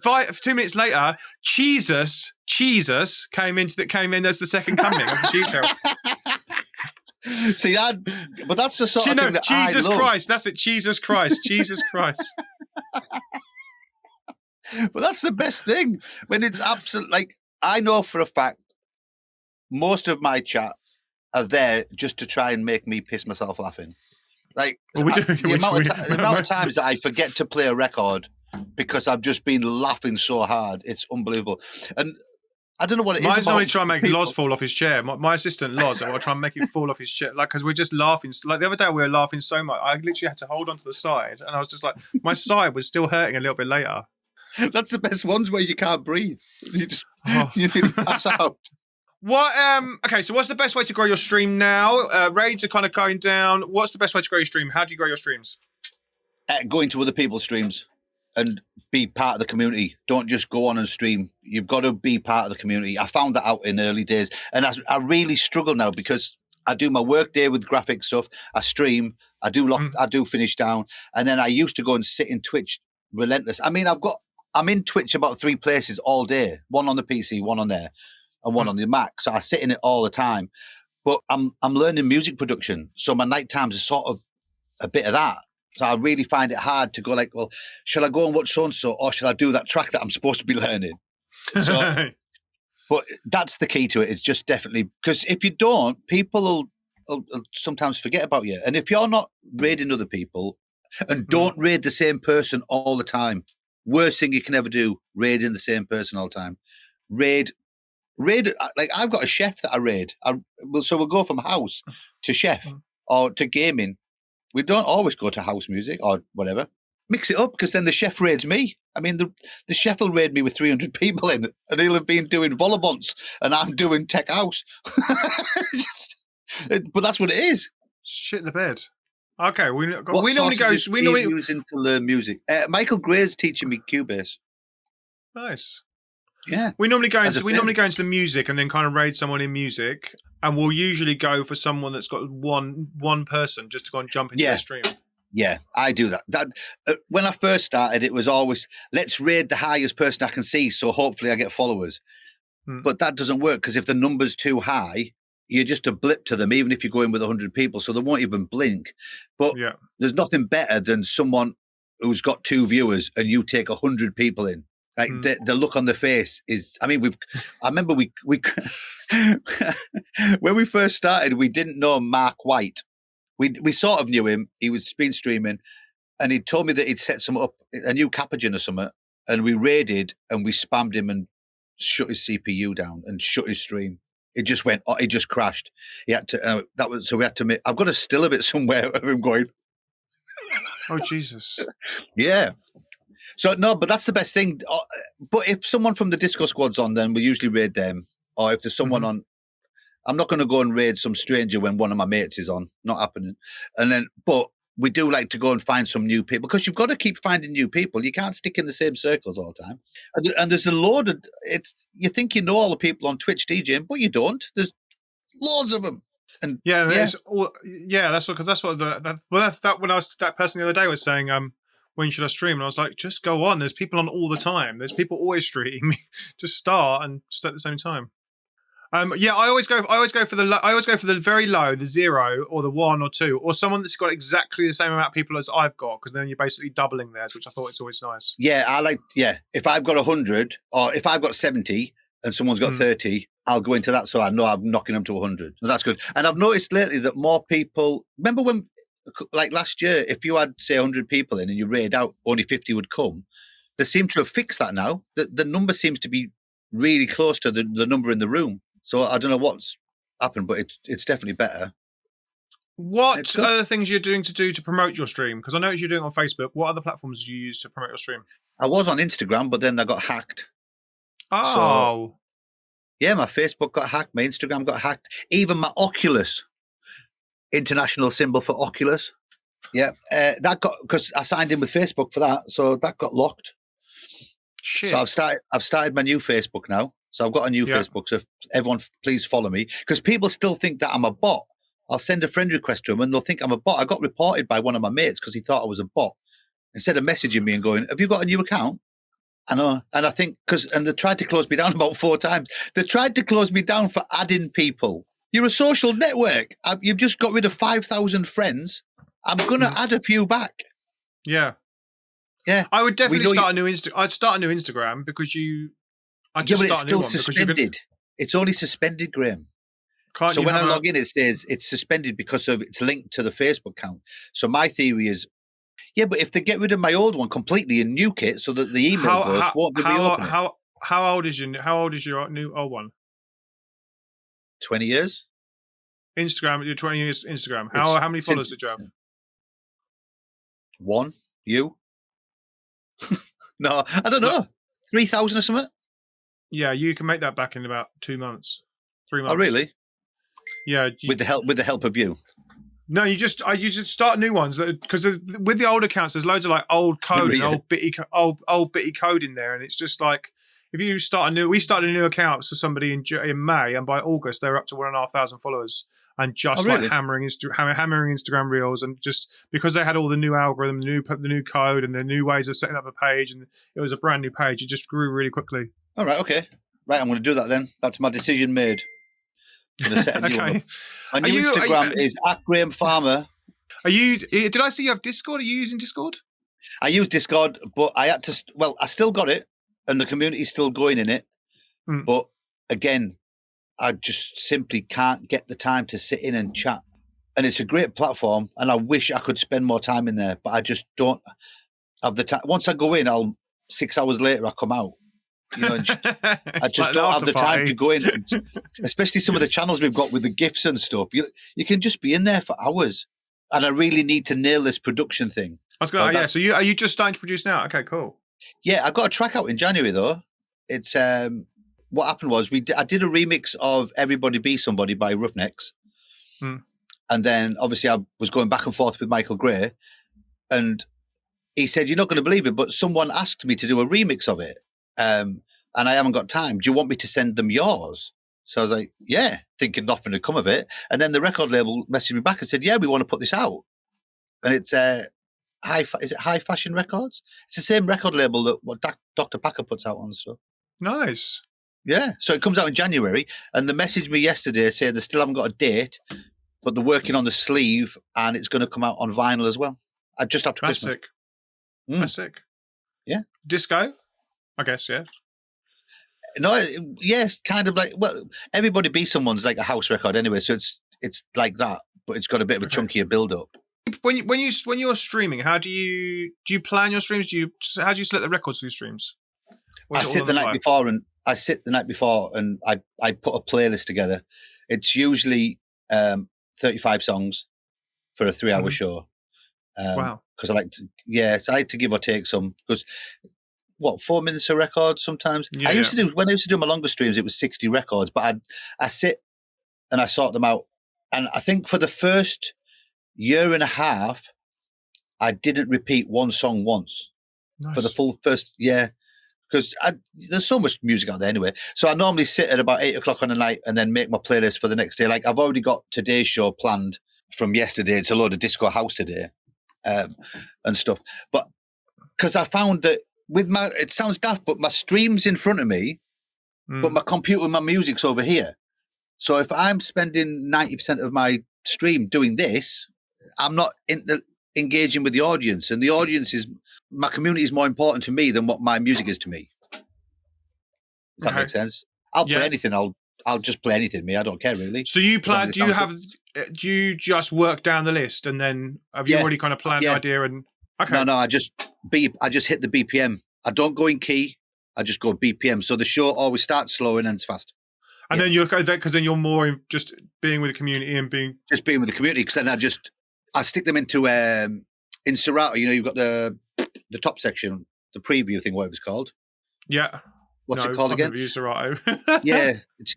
2 minutes later, Jesus came in as the second coming of the Cheese Herald. See but that's the sort of thing that Jesus I love. Christ, that's it. Jesus Christ. But that's the best thing when it's absolute. Like I know for a fact, most of my chat are there just to try and make me piss myself laughing. Like the amount of times that I forget to play a record because I've just been laughing so hard, it's unbelievable. And I don't know what it is. Mine's about only trying to make people. Loz fall off his chair. My assistant Loz, I will try and make him fall off his chair, like because we're just laughing. Like the other day, we were laughing so much, I literally had to hold onto the side, and I was just like, my side was still hurting a little bit later. That's the best ones where you can't breathe. You just Oh. you nearly pass out. What? Okay, so what's the best way to grow your stream now? Raids are kind of going down. What's the best way to grow your stream? How do you grow your streams? Going to other people's streams and be part of the community. Don't just go on and stream. You've got to be part of the community. I found that out in early days, and I really struggle now because I do my work day with graphic stuff. I stream. I do finish down, and then I used to go and sit in Twitch relentless. I mean, I'm in Twitch about 3 places all day. One on the PC, one on there, and one on the Mac. So I sit in it all the time. But I'm learning music production, so my night times are sort of a bit of that. So I really find it hard to go like, well, shall I go and watch so-and-so, or shall I do that track that I'm supposed to be learning? So, but that's the key to it. It's just definitely, because if you don't, people will sometimes forget about you. And if you're not raiding other people, and don't raid the same person all the time, worst thing you can ever do, raiding the same person all the time. Raid, like I've got a chef that I raid. So we'll go from house to chef or to gaming. We don't always go to house music or whatever. Mix it up, because then the chef raids me. I mean, the chef will raid me with 300 people in it, and he'll have been doing volleybonts, and I'm doing tech house. But that's what it is. Shit the bed. Okay, we normally sources go. is We Steve normally using to learn music. Michael Gray's teaching me Cubase. nice. Yeah, We normally go As into a friend. the music and then kind of raid someone in music, and we'll usually go for someone that's got one person just to go and jump into Yeah. their stream. Yeah, I do that. When I first started, it was always, let's raid the highest person I can see, so hopefully I get followers. But that doesn't work, because if the number's too high, you're just a blip to them, even if you go in with 100 people, so they won't even blink. But Yeah. there's nothing better than someone who's got 2 viewers and you take 100 people in. Like the look on the face is, I mean, I remember we when we first started, we didn't know Mark White. We sort of knew him. He was been streaming, and he told me that he'd set some up, a new Capogen or something, and we raided and we spammed him and shut his CPU down and shut his stream. It just went. It just crashed. He had to. So we had to make. I've got a still of it somewhere of him going. Oh Jesus. Yeah. So no, but that's the best thing. But if someone from the Disco Squad's on, then we usually raid them. Or if there's someone on, I'm not going to go and raid some stranger when one of my mates is on. Not happening. And then, but we do like to go and find some new people, because you've got to keep finding new people. You can't stick in the same circles all the time. And there's a load of you think you know all the people on Twitch DJing, but you don't. There's loads of them. And That's what that person the other day was saying. When should I stream? And I was like, just go on. There's people on all the time. There's people always stream. Just start at the same time. I always go for the very low, the 0 or the 1 or 2, or someone that's got exactly the same amount of people as I've got, because then you're basically doubling theirs, which I thought is always nice. Yeah, if I've got 100 or if I've got 70 and someone's got 30, I'll go into that, so I know I'm knocking them to 100. So that's good. And I've noticed lately that more people, remember when, like last year, if you had, say, 100 people in and you raid out, only 50 would come. They seem to have fixed that now. The number seems to be really close to the number in the room. So I don't know what's happened, but it's definitely better. What other things you're doing to promote your stream? Because I noticed you're doing it on Facebook. What other platforms do you use to promote your stream? I was on Instagram, but then they got hacked. Oh. So, yeah, my Facebook got hacked. My Instagram got hacked. Even my Oculus, international symbol for Oculus. Yeah, that got, because I signed in with Facebook for that, so that got locked. Shit. So I've started my new Facebook now. So I've got a new Facebook. So if everyone, please follow me, because people still think that I'm a bot. I'll send a friend request to them and they'll think I'm a bot. I got reported by one of my mates because he thought I was a bot. Instead of messaging me and going, "Have you got a new account?" I know, and I think and they tried to close me down about 4 times. They tried to close me down for adding people. You're a social network. You've just got rid of 5,000 friends. I'm gonna add a few back. Yeah. Yeah. I would definitely start a new I'd start a new Instagram because but it's still suspended. It's only suspended, Graham. So when I log in, it says it's suspended because of it's linked to the Facebook account. So my theory is, but if they get rid of my old one completely and nuke it so that the email won't be reopening. How old is your new old one? 20 years. Instagram. Your 20 years Instagram. How many followers did you have? One. You? No, I don't know. 3,000 or something. Yeah, you can make that back in about 2 months, 3 months. Oh, really? Yeah. With the help of you. No, you just start new ones because with the old accounts, there's loads of like old code and old bitty code in there, and it's just like if you start we started a new account for somebody in May, and by August they're up to 1,500 followers, and just like hammering Instagram reels, and just because they had all the new algorithm, the new code, and the new ways of setting up a page, and it was a brand new page, it just grew really quickly. All right, okay, right. I'm going to do that then. That's my decision made. I'm going to set a new one up. My new Instagram is @GrahamFarmer. Did I see you have Discord? Are you using Discord? I use Discord, but I had to. Well, I still got it, and the community's still going in it. But again, I just simply can't get the time to sit in and chat. And it's a great platform, and I wish I could spend more time in there, but I just don't have the time. Once I go in, 6 hours later I come out. You know, I just don't have the time to go in, especially some of the channels we've got with the GIFs and stuff. You can just be in there for hours, and I really need to nail this production thing. I was going, So are you just starting to produce now? Okay, cool. Yeah, I got a track out in January though. It's what happened was I did a remix of "Everybody Be Somebody" by Roughnecks, and then obviously I was going back and forth with Michael Gray, and he said, "You're not going to believe it, but someone asked me to do a remix of it." And I haven't got time. Do you want me to send them yours? So I was like, yeah, thinking nothing would come of it. And then the record label messaged me back and said, yeah, we want to put this out. And it's is it High Fashion Records? It's the same record label that what Dr. Packer puts out on stuff. Nice. Yeah. So it comes out in January. And they messaged me yesterday saying they still haven't got a date, but they're working on the sleeve and it's going to come out on vinyl as well. Just after Christmas. Sick. That's sick. Yeah. Disco? I guess, yeah. No, yes, kind of like, well, Everybody Be Someone's like a house record anyway, so it's like that, but it's got a bit of a chunkier build up. When you're streaming, how do you plan your streams? How do you select the records for your streams? I sit the night before and I put a playlist together. It's usually 35 songs for a 3-hour show. Wow. Because I like to give or take some, because 4 minutes a record sometimes. Yeah, when I used to do my longer streams, it was 60 records, but I sit and I sort them out. And I think for the first year and a half, I didn't repeat one song once. Nice. For the full first year, because there's so much music out there anyway. So I normally sit at about 8 o'clock on the night and then make my playlist for the next day. Like I've already got today's show planned from yesterday. It's a load of disco house today and stuff. But because I found that it sounds daft, but my stream's in front of me, but my computer, my music's over here. So if I'm spending 90% of my stream doing this, I'm not engaging with the audience, and the audience my community is more important to me than what my music is to me. Does that make sense? I'll play anything. I'll just play anything. Me, I don't care really. So you plan? Do you just work down the list, and then have you already kind of planned the idea? And okay, no, I just hit the BPM. I don't go in key. I just go BPM. So the show always starts slow and ends fast. And then because then you're more just being with the community and being with the community. Because then I stick them into in Serato. You know, you've got the top section, the preview thing, whatever it's called. Yeah. What's it called again? Serato. Yeah.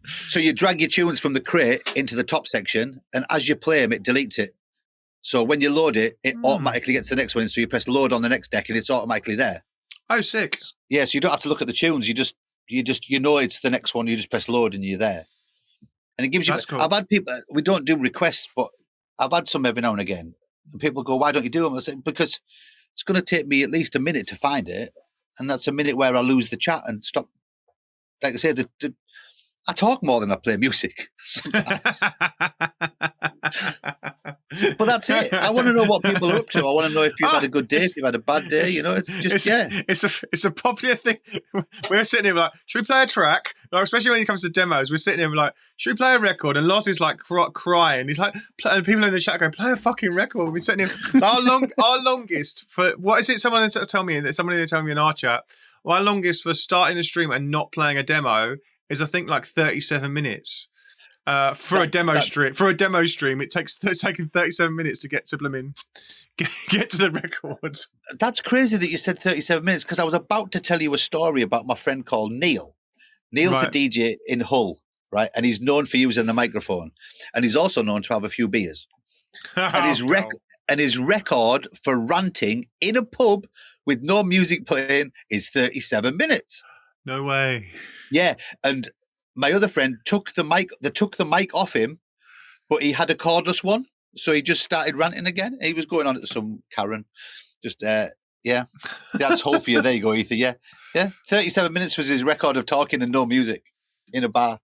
So you drag your tunes from the crate into the top section, and as you play them, it deletes it. So when you load it, it automatically gets the next one. So you press load on the next deck, and it's automatically there. Oh, sick. Yeah, so you don't have to look at the tunes. You know it's the next one. You just press load and you're there. And it gives you. Cool. I've had people. We don't do requests, but I've had some every now and again. And people go, "Why don't you do them?" I say, because it's going to take me at least a minute to find it, and that's a minute where I lose the chat and stop. Like I said, I talk more than I play music sometimes. But that's it. I want to know what people are up to. I want to know if you've had a good day, if you've had a bad day. You know, it's a popular thing. We're sitting here like, should we play a track? Like, especially when it comes to demos, we're sitting here like, should we play a record? And Loz is like crying. He's like, and people in the chat going, play a fucking record. We're sitting here. Our longest for what is it? Somebody tell me in our chat. My longest for starting a stream and not playing a demo is, I think, like 37 minutes. For a demo stream, it's taken 37 minutes to get to get to the records. That's crazy that you said 37 minutes, because I was about to tell you a story about my friend called Neil. Neil's a DJ in Hull, right? And he's known for using the microphone. And he's also known to have a few beers. And his record for ranting in a pub with no music playing is 37 minutes. No way. Yeah. And my other friend took the mic off him, but he had a cordless one. So he just started ranting again. He was going on to some Karen. Just, yeah. That's Hull for you. There you go, Ethan. Yeah. Yeah. 37 minutes was his record of talking and no music in a bar.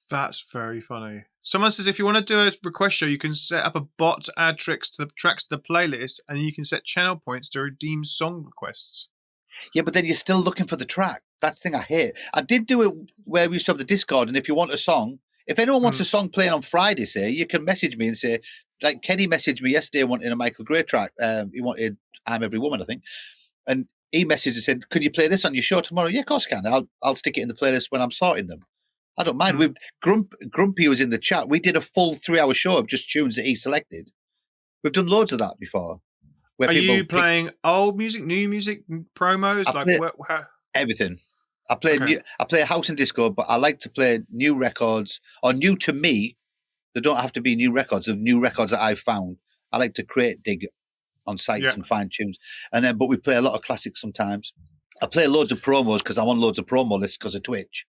That's very funny. Someone says if you want to do a request show, you can set up a bot to add tracks to the playlist, and you can set channel points to redeem song requests. Yeah, but then you're still looking for the track. That's the thing I hate. I did do it where we used to have the Discord, and if you want a song, if anyone wants a song playing on Friday, say, you can message me and say, like Kenny messaged me yesterday wanting a Michael Gray track. He wanted I'm Every Woman, I think. And he messaged and said, could you play this on your show tomorrow? Yeah, of course I can. I'll stick it in the playlist when I'm sorting them. I don't mind. We've Grumpy was in the chat. We did a full 3-hour show of just tunes that he selected. We've done loads of that before. Are you playing old music, new music, promos? Everything. I play house and disco, but I like to play new records, or new to me. They don't have to be new records. The new records that I've found. I like to dig on sites and find tunes. But we play a lot of classics sometimes. I play loads of promos because I'm on loads of promo lists because of Twitch.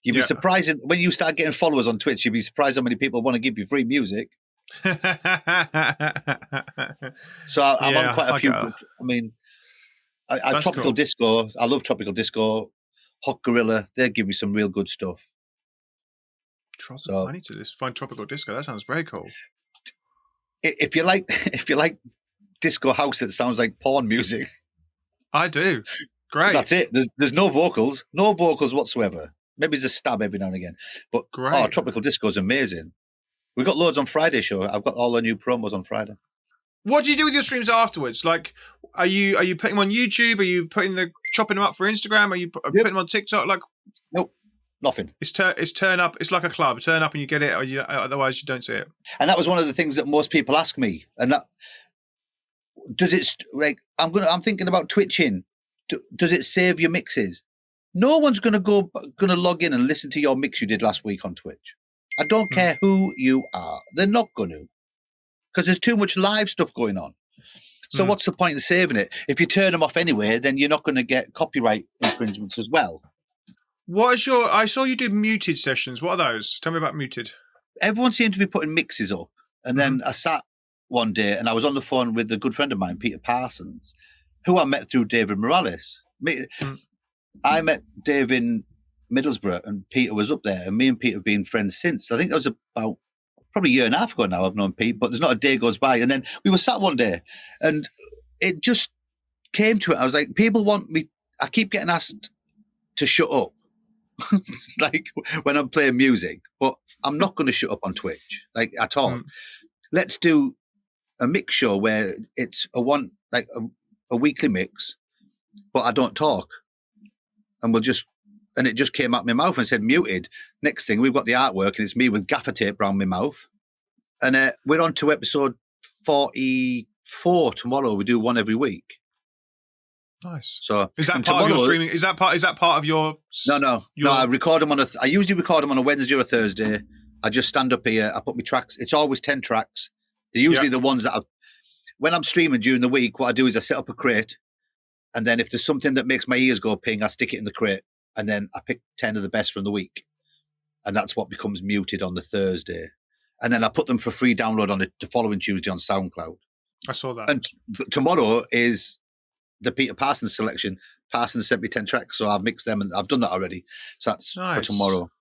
You'd be surprised when you start getting followers on Twitch. You'd be surprised how many people want to give you free music. So I'm on quite a few. I mean, I Tropical Disco. I love Tropical Disco. Hot Gorilla. They give me some real good stuff. I need to just find Tropical Disco. That sounds very cool. If you like disco house that sounds like porn music, I do. Great. That's it. There's no vocals whatsoever. Maybe there's a stab every now and again. But Tropical Disco is amazing. We've got loads on Friday show. I've got all the new promos on Friday. What do you do with your streams afterwards? Like, are you putting them on YouTube? Are you chopping them up for Instagram? Are you putting them on TikTok? Like, nope, nothing. It's turn up. It's like a club. Turn up and you get it, or otherwise you don't see it. And that was one of the things that most people ask me. And that does it I'm thinking about twitching. Does it save your mixes? No one's going to log in and listen to your mix you did last week on Twitch. I don't care who you are. They're not going to, because there's too much live stuff going on. So what's the point of saving it? If you turn them off anyway, then you're not going to get copyright infringements as well. I saw you do muted sessions. What are those? Tell me about muted. Everyone seemed to be putting mixes up. And then I sat one day and I was on the phone with a good friend of mine, Peter Parsons, who I met through David Morales. I met Dave in Middlesbrough and Peter was up there, and me and Peter have been friends since. I think that was about probably a year and a half ago now I've known Pete, but there's not a day goes by. And then we were sat one day and it just came to it. I was like, people want me, I keep getting asked to shut up, like when I'm playing music, but I'm not going to shut up on Twitch, like at all. Let's do a mix show where it's a weekly mix, but I don't talk. And it just came out my mouth and said muted. Next thing, we've got the artwork and it's me with gaffer tape around my mouth. And we're on to episode 44 tomorrow. We do one every week. Nice. So is that part of your streaming? Is that part of your? No. I record them I usually record them on a Wednesday or a Thursday. I just stand up here. I put my tracks. It's always 10 tracks. They're usually the ones that when I'm streaming during the week, what I do is I set up a crate. And then if there's something that makes my ears go ping, I stick it in the crate. And then I pick 10 of the best from the week. And that's what becomes muted on the Thursday. And then I put them for free download on the following Tuesday on SoundCloud. I saw that. And tomorrow is the Peter Parsons selection. Parsons sent me 10 tracks, so I've mixed them and I've done that already. So that's for tomorrow.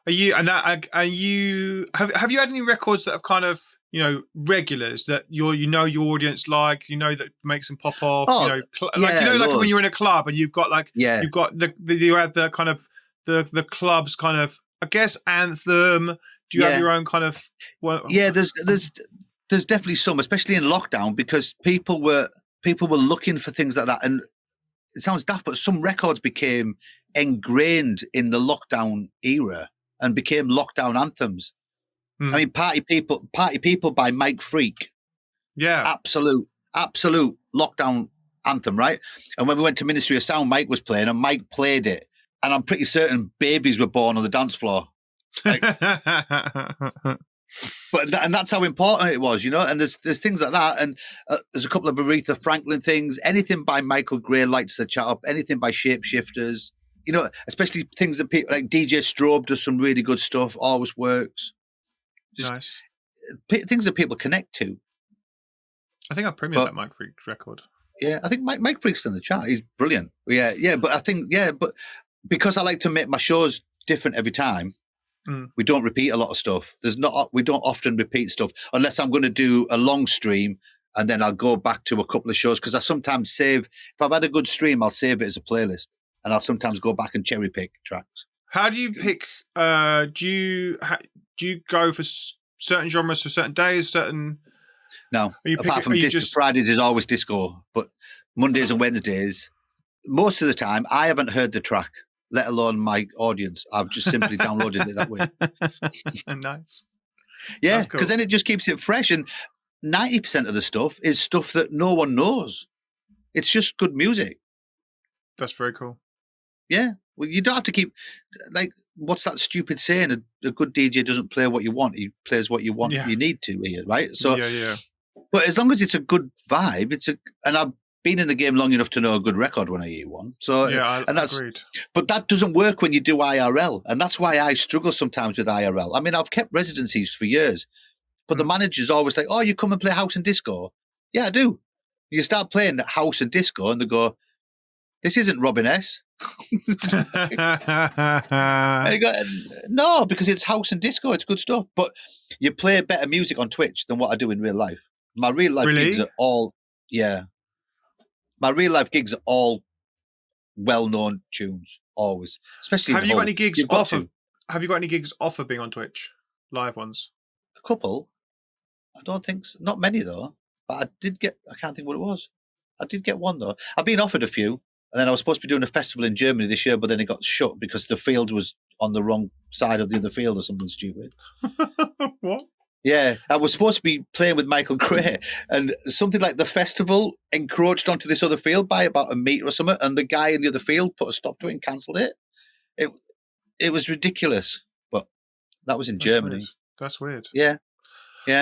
Have you had any records that have kind of, regulars that your audience like, that makes them pop off, like when you're in a club and you've got you've got you had the kind of the club's kind of, I guess, anthem. Do you have your own kind of? There's definitely some, especially in lockdown, because people were looking for things like that. And it sounds daft, but some records became ingrained in the lockdown era and became lockdown anthems. Hmm. I mean, Party People by Mike Freak, Yeah. absolute lockdown anthem, right? And when we went to Ministry of Sound, Mike was playing, and Mike played it, and I'm pretty certain babies were born on the dance floor. Like, and that's how important it was, you know. And there's things like that, and there's a couple of Aretha Franklin things. Anything by Michael Gray lights the chat up. Anything by Shapeshifters, you know, especially things that people like DJ Strobe does some really good stuff. Always works. Just Nice. things that people connect to. I think I premiered that Mike Freak record. Yeah, I think Mike Freak's in the chat. He's brilliant. Yeah, but I think but because I like to make my shows different every time. We don't repeat a lot of stuff. We don't often repeat stuff unless I'm going to do a long stream, and then I'll go back to a couple of shows, because I sometimes save. If I've had a good stream, I'll save it as a playlist, and I'll sometimes go back and cherry pick tracks. How do you pick? Do you go for certain genres for certain days? No, apart from disco, Fridays is always disco, but Mondays and Wednesdays, most of the time, I haven't heard the track, let alone my audience. I've just simply downloaded it that way. Nice. Yeah, because then it just keeps it fresh. And 90% of the stuff is stuff that no one knows. It's just good music. That's very cool. Yeah. Well, you don't have to keep, like, what's that stupid saying? A good DJ doesn't play what you want. He plays what you want. You need to hear, right? So, yeah. But as long as it's a good vibe, and I've been in the game long enough to know a good record when I hear one. So, yeah, that's agreed. But that doesn't work when you do IRL. And that's why I struggle sometimes with IRL. I mean, I've kept residencies for years, but the manager's always like, oh, you come and play house and disco? Yeah, I do. You start playing house and disco and they go, this isn't Robin S. And you go, no, because it's house and disco. It's good stuff. But you play better music on Twitch than what I do in real life. My real life gigs are all, my real life gigs are all well-known tunes, always. Especially Have you got any gigs off of being on Twitch? Live ones? A couple. I don't think so. Not many though. But I can't think what it was. I did get one though. I've been offered a few. And then I was supposed to be doing a festival in Germany this year, but then it got shut because the field was on the wrong side of the other field or something stupid. What? Yeah, I was supposed to be playing with Michael Gray, and something like the festival encroached onto this other field by about a metre or something, and the guy in the other field put a stop to it and cancelled it. It was ridiculous, but that was in Germany. Weird. That's weird. Yeah.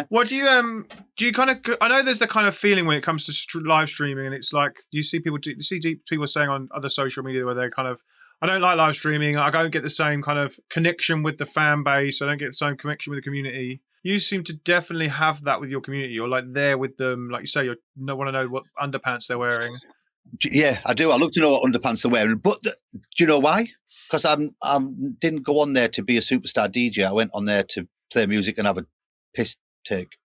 What do you kind of? I know there's the kind of feeling when it comes to live streaming, and it's like you see people saying on other social media where they're kind of, I don't like live streaming. I don't get the same kind of connection with the fan base. I don't get the same connection with the community. You seem to definitely have that with your community. You're like there with them, like you say. You want to know what underpants they're wearing. Yeah, I do. I love to know what underpants they're wearing. But do you know why? Because I didn't go on there to be a superstar DJ. I went on there to play music and have a piss take.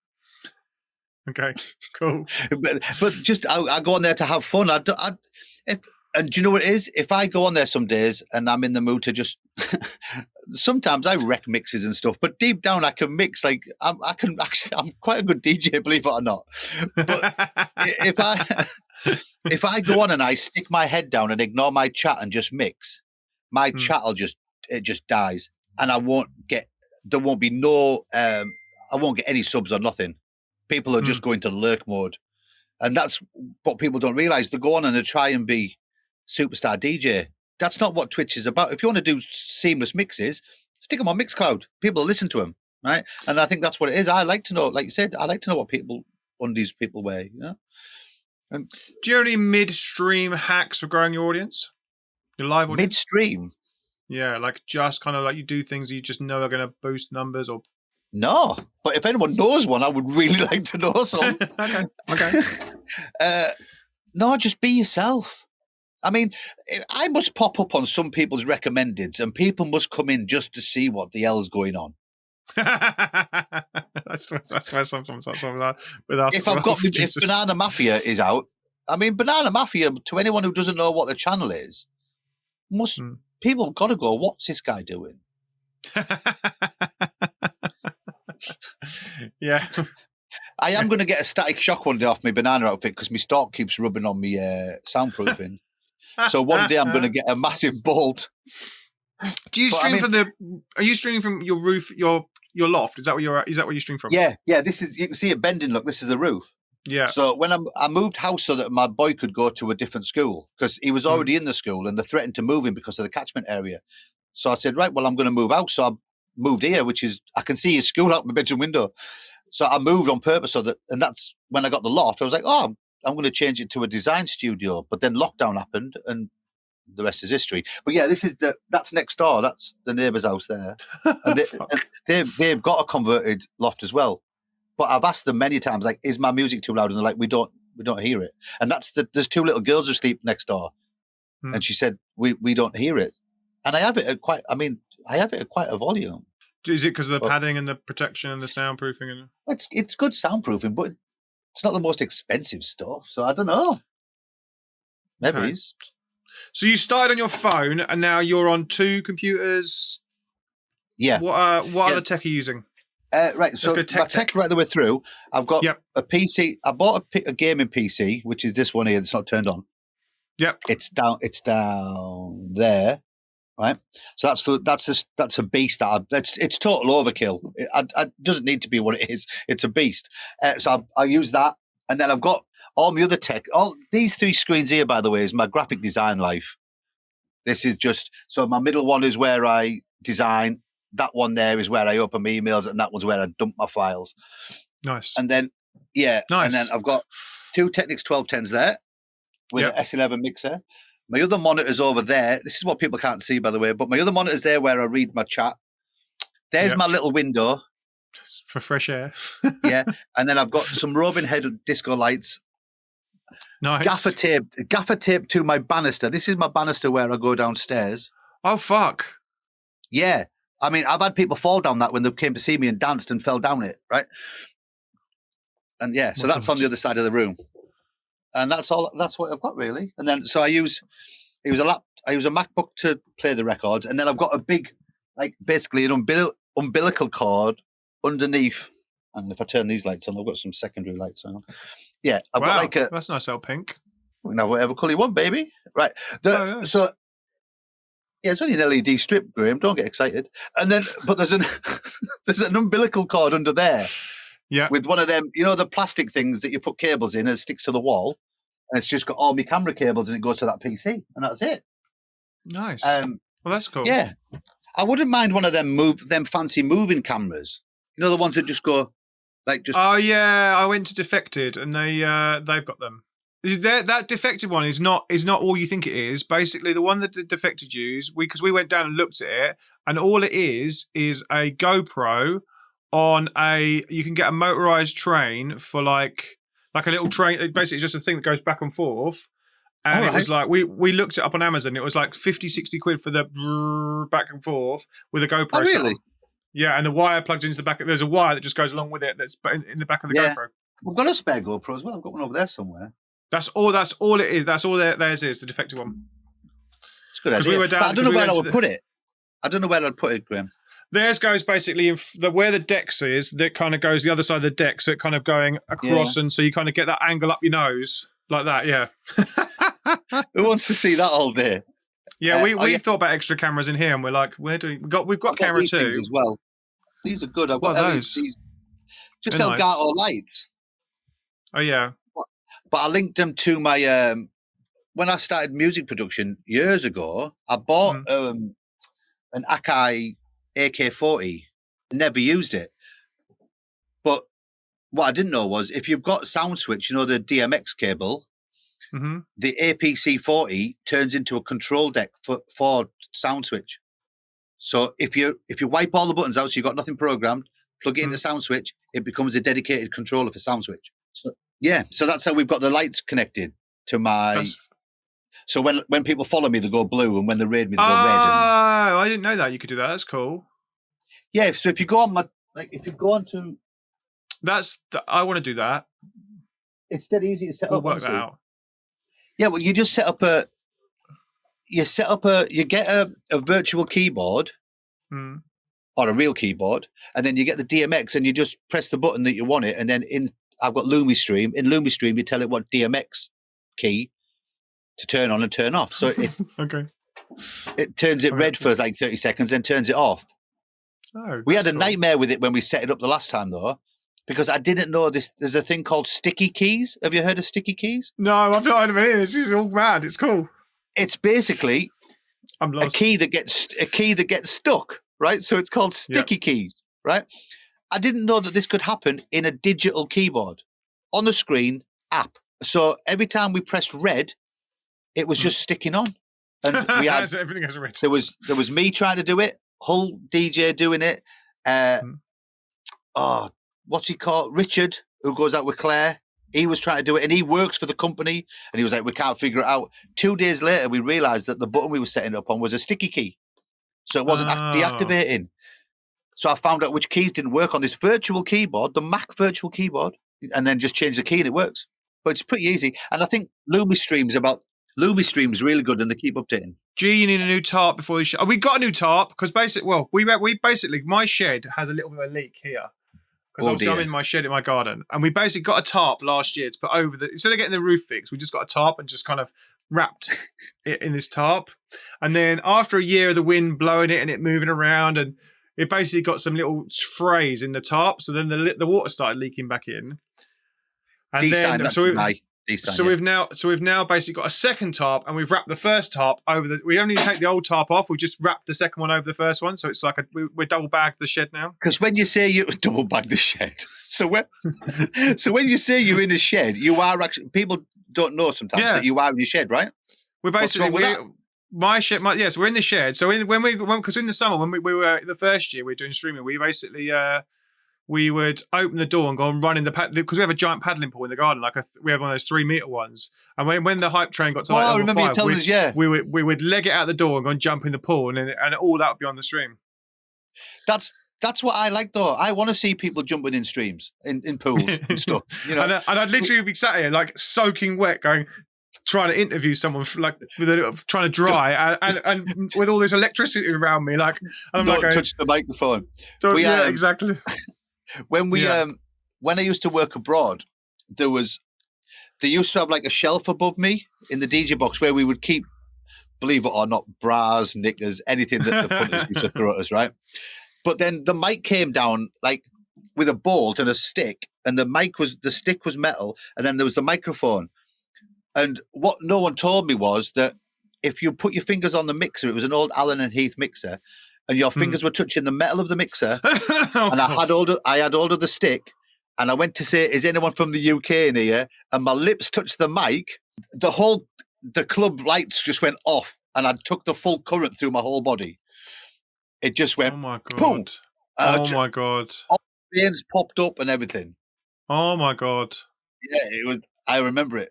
Okay, cool. but just I go on there to have fun. And do you know what it is? If I go on there some days and I'm in the mood to just, sometimes I wreck mixes and stuff. But deep down, I can mix. Like I'm quite a good DJ, believe it or not. But if I go on and I stick my head down and ignore my chat and just mix, my chat just dies, and there won't be no. I won't get any subs or nothing. People are just going to lurk mode. And that's what people don't realize. They go on and they try and be superstar DJ. That's not what Twitch is about. If you want to do seamless mixes, stick them on Mixcloud. People listen to them, right? And I think that's what it is. I like to know, like you said, I like to know what undies people wear, you know? And do you have any mid-stream hacks for growing your audience? Your live audience? Mid-stream? Yeah, like just kind of like you do things you just know are going to boost numbers or... No, but if anyone knows one, I would really like to know some. Okay. No, just be yourself. I mean, I must pop up on some people's recommendeds, and people must come in just to see what the hell's going on. that's where sometimes with us. If Banana Mafia is out, I mean, Banana Mafia, to anyone who doesn't know what the channel is, people have got to go, what's this guy doing? Yeah. I am going to get a static shock one day off my banana outfit because my stalk keeps rubbing on me soundproofing. So one day I'm going to get a massive bolt. Do you But, I stream mean- from the? Are you streaming from your roof, your loft? Is that what you're? Is that what you stream from? Yeah. This is, you can see it bending. Look, this is the roof. Yeah. So when I moved house so that my boy could go to a different school because he was already in the school and they threatened to move him because of the catchment area. So I said, right, well, I'm going to move out. So I moved here, which is, I can see his school out my bedroom window. So I moved on purpose so that, and that's when I got the loft. I was like, oh, I'm going to change it to a design studio. But then lockdown happened and the rest is history. But yeah, that's next door. That's the neighbour's house there. And they've got a converted loft as well. But I've asked them many times, like, is my music too loud? And they're like, we don't hear it. And there's two little girls who sleep next door. And she said, we don't hear it. And I have it at quite a volume. Is it because of the padding and the protection and the soundproofing? And It's good soundproofing, but it's not the most expensive stuff. So I don't know. Maybe Okay. it's. So you started on your phone, and now you're on two computers. Yeah. What other tech are you using? Right. So go my tech right the way through. I've got Yep. a PC. I bought a gaming PC, which is this one here that's not turned on. Yep. It's down there. Right, so that's a beast. It's total overkill. It doesn't need to be what it is. It's a beast. So I use that, and then I've got all my other tech. All these three screens here, by the way, is my graphic design life. This is just so my middle one is where I design. That one there is where I open my emails, and that one's where I dump my files. Nice. And then nice. And then I've got two Technics 1210s there with an S11 mixer. My other monitor's over there. This is what people can't see, by the way, but my other monitor's there where I read my chat. There's my little window. For fresh air. Yeah. And then I've got some roving head disco lights. Nice. Gaffer tape to my banister. This is my banister where I go downstairs. Oh, fuck. Yeah. I mean, I've had people fall down that when they came to see me and danced and fell down it, right? And yeah, so that's on the other side of the room. And that's all. That's what I've got really. And then so I use a MacBook to play the records, and then I've got a big, like basically an umbilical cord underneath. And if I turn these lights on, I've got some secondary lights on. Yeah, I've got like that's nice, old pink. We can have whatever colour you want, baby. Right. Yes. So yeah, it's only an LED strip, Graham. Don't get excited. And then, but there's an umbilical cord under there. Yeah. With one of them, you know, the plastic things that you put cables in and it sticks to the wall. And it's just got all my camera cables and it goes to that PC. And that's it. Nice. Well, that's cool. Yeah. I wouldn't mind one of them fancy moving cameras. You know, the ones that just go like just. Oh, yeah. I went to Defected and they've got them. That Defected one is not all you think it is. Basically, the one that Defected use, because we went down and looked at it, and all it is a GoPro on you can get a motorized train for like a little train. Basically, it's just a thing that goes back and forth. And it was like, we looked it up on Amazon. It was like 50, 60 quid for the back and forth with a GoPro. Oh, really? Yeah, and the wire plugs into the back. There's a wire that just goes along with it that's in the back of the GoPro. I've got a spare GoPro as well. I've got one over there somewhere. That's all it is. That's all theirs is, the Defected one. It's a good idea. But I don't know where I would put it. I don't know where I'd put it, Graham. Theirs goes basically where the Dex is, that kind of goes the other side of the deck, so it kind of going across, and so you kind of get that angle up your nose like that. Yeah. Who wants to see that all day? Yeah, we thought about extra cameras in here, and we're like, we've got camera these too things as well. These are good. I've got those? LEDs. Just They're Elgato lights. Oh yeah. But I linked them to my when I started music production years ago. I bought an Akai AK-40. Never used it. But what I didn't know was if you've got sound switch, you know, the DMX cable, the APC-40 turns into a control deck for sound switch. So if you wipe all the buttons out, so you've got nothing programmed, plug it into sound switch, it becomes a dedicated controller for sound switch. So, yeah, so that's how we've got the lights connected to my. So when people follow me, they go blue, and when they raid me, they go red. Oh, I didn't know that you could do that. That's cool. Yeah, so if you go on if you go on to, I want to do that. It's dead easy to set We'll up. work that out. Yeah, well, you just you get a virtual keyboard or a real keyboard, and then you get the DMX, and you just press the button that you want it, and then I've got LumiStream. In LumiStream, you tell it what DMX key to turn on and turn off. So Okay. it turns it red for like 30 seconds, then turns it off. Oh, We had a cool. nightmare with it when we set it up the last time, though, because I didn't know this. There's a thing called sticky keys. Have you heard of sticky keys? No, I've not heard of any of this. This is all mad. It's cool. It's basically I'm a lost. key that gets stuck, right? So it's called sticky keys, right? I didn't know that this could happen in a digital keyboard on the screen app. So every time we pressed red, it was just sticking on, and we had So everything goes red. there was me trying to do it, Hull DJ doing it. What's he called? Richard, who goes out with Claire. He was trying to do it, and he works for the company, and he was like, we can't figure it out. 2 days later, we realized that the button we were setting up on was a sticky key. So it wasn't deactivating. So I found out which keys didn't work on this virtual keyboard, the Mac virtual keyboard, and then just change the key and it works. But it's pretty easy. And I think LumiStream's really good and they keep updating. Gee, you need a new tarp before the show. We got a new tarp because we basically, my shed has a little bit of a leak here. Because obviously I'm in my shed in my garden. And we basically got a tarp last year to put over instead of getting the roof fixed, we just got a tarp and just kind of wrapped it in this tarp. And then after a year of the wind blowing it and it moving around, and it basically got some little frays in the tarp. So then the water started leaking back in. And we've now basically got a second tarp, and we've wrapped the first tarp over we don't need to take the old tarp off. We just wrapped the second one over the first one, so it's like we're double bagged the shed now. Because when you say you double bag the shed, so when you say you're in a shed, you are actually, people don't know sometimes that you are in your shed, right? We're basically my shed. Yes, we're in the shed. So because in the summer when we were the first year we were doing streaming, we basically. We would open the door and go and run in the because we have a giant paddling pool in the garden, we have one of those 3-meter ones. And when the hype train got to I remember you telling us, we would leg it out the door and go and jump in the pool, and all that would be on the stream. That's what I like, though. I want to see people jumping in streams, in pools and stuff. You know, and I'd literally be sat here like soaking wet, trying to interview someone trying to dry and with all this electricity around me, and I'm don't touch the microphone. Exactly. When when I used to work abroad, they used to have like a shelf above me in the DJ box where we would keep, believe it or not, bras, knickers, anything that the punters used to throw at us, right? But then the mic came down like with a bolt and a stick, and the stick was metal, and then there was the microphone. And what no one told me was that if you put your fingers on the mixer, it was an old Allen and Heath mixer, and your fingers were touching the metal of the mixer, and I had hold of the stick, and I went to say, "Is anyone from the UK in here?" And my lips touched the mic. The club lights just went off, and I took the full current through my whole body. It just went, oh my god, boom! My god, all the veins popped up and everything. Oh my god! Yeah, it was. I remember it.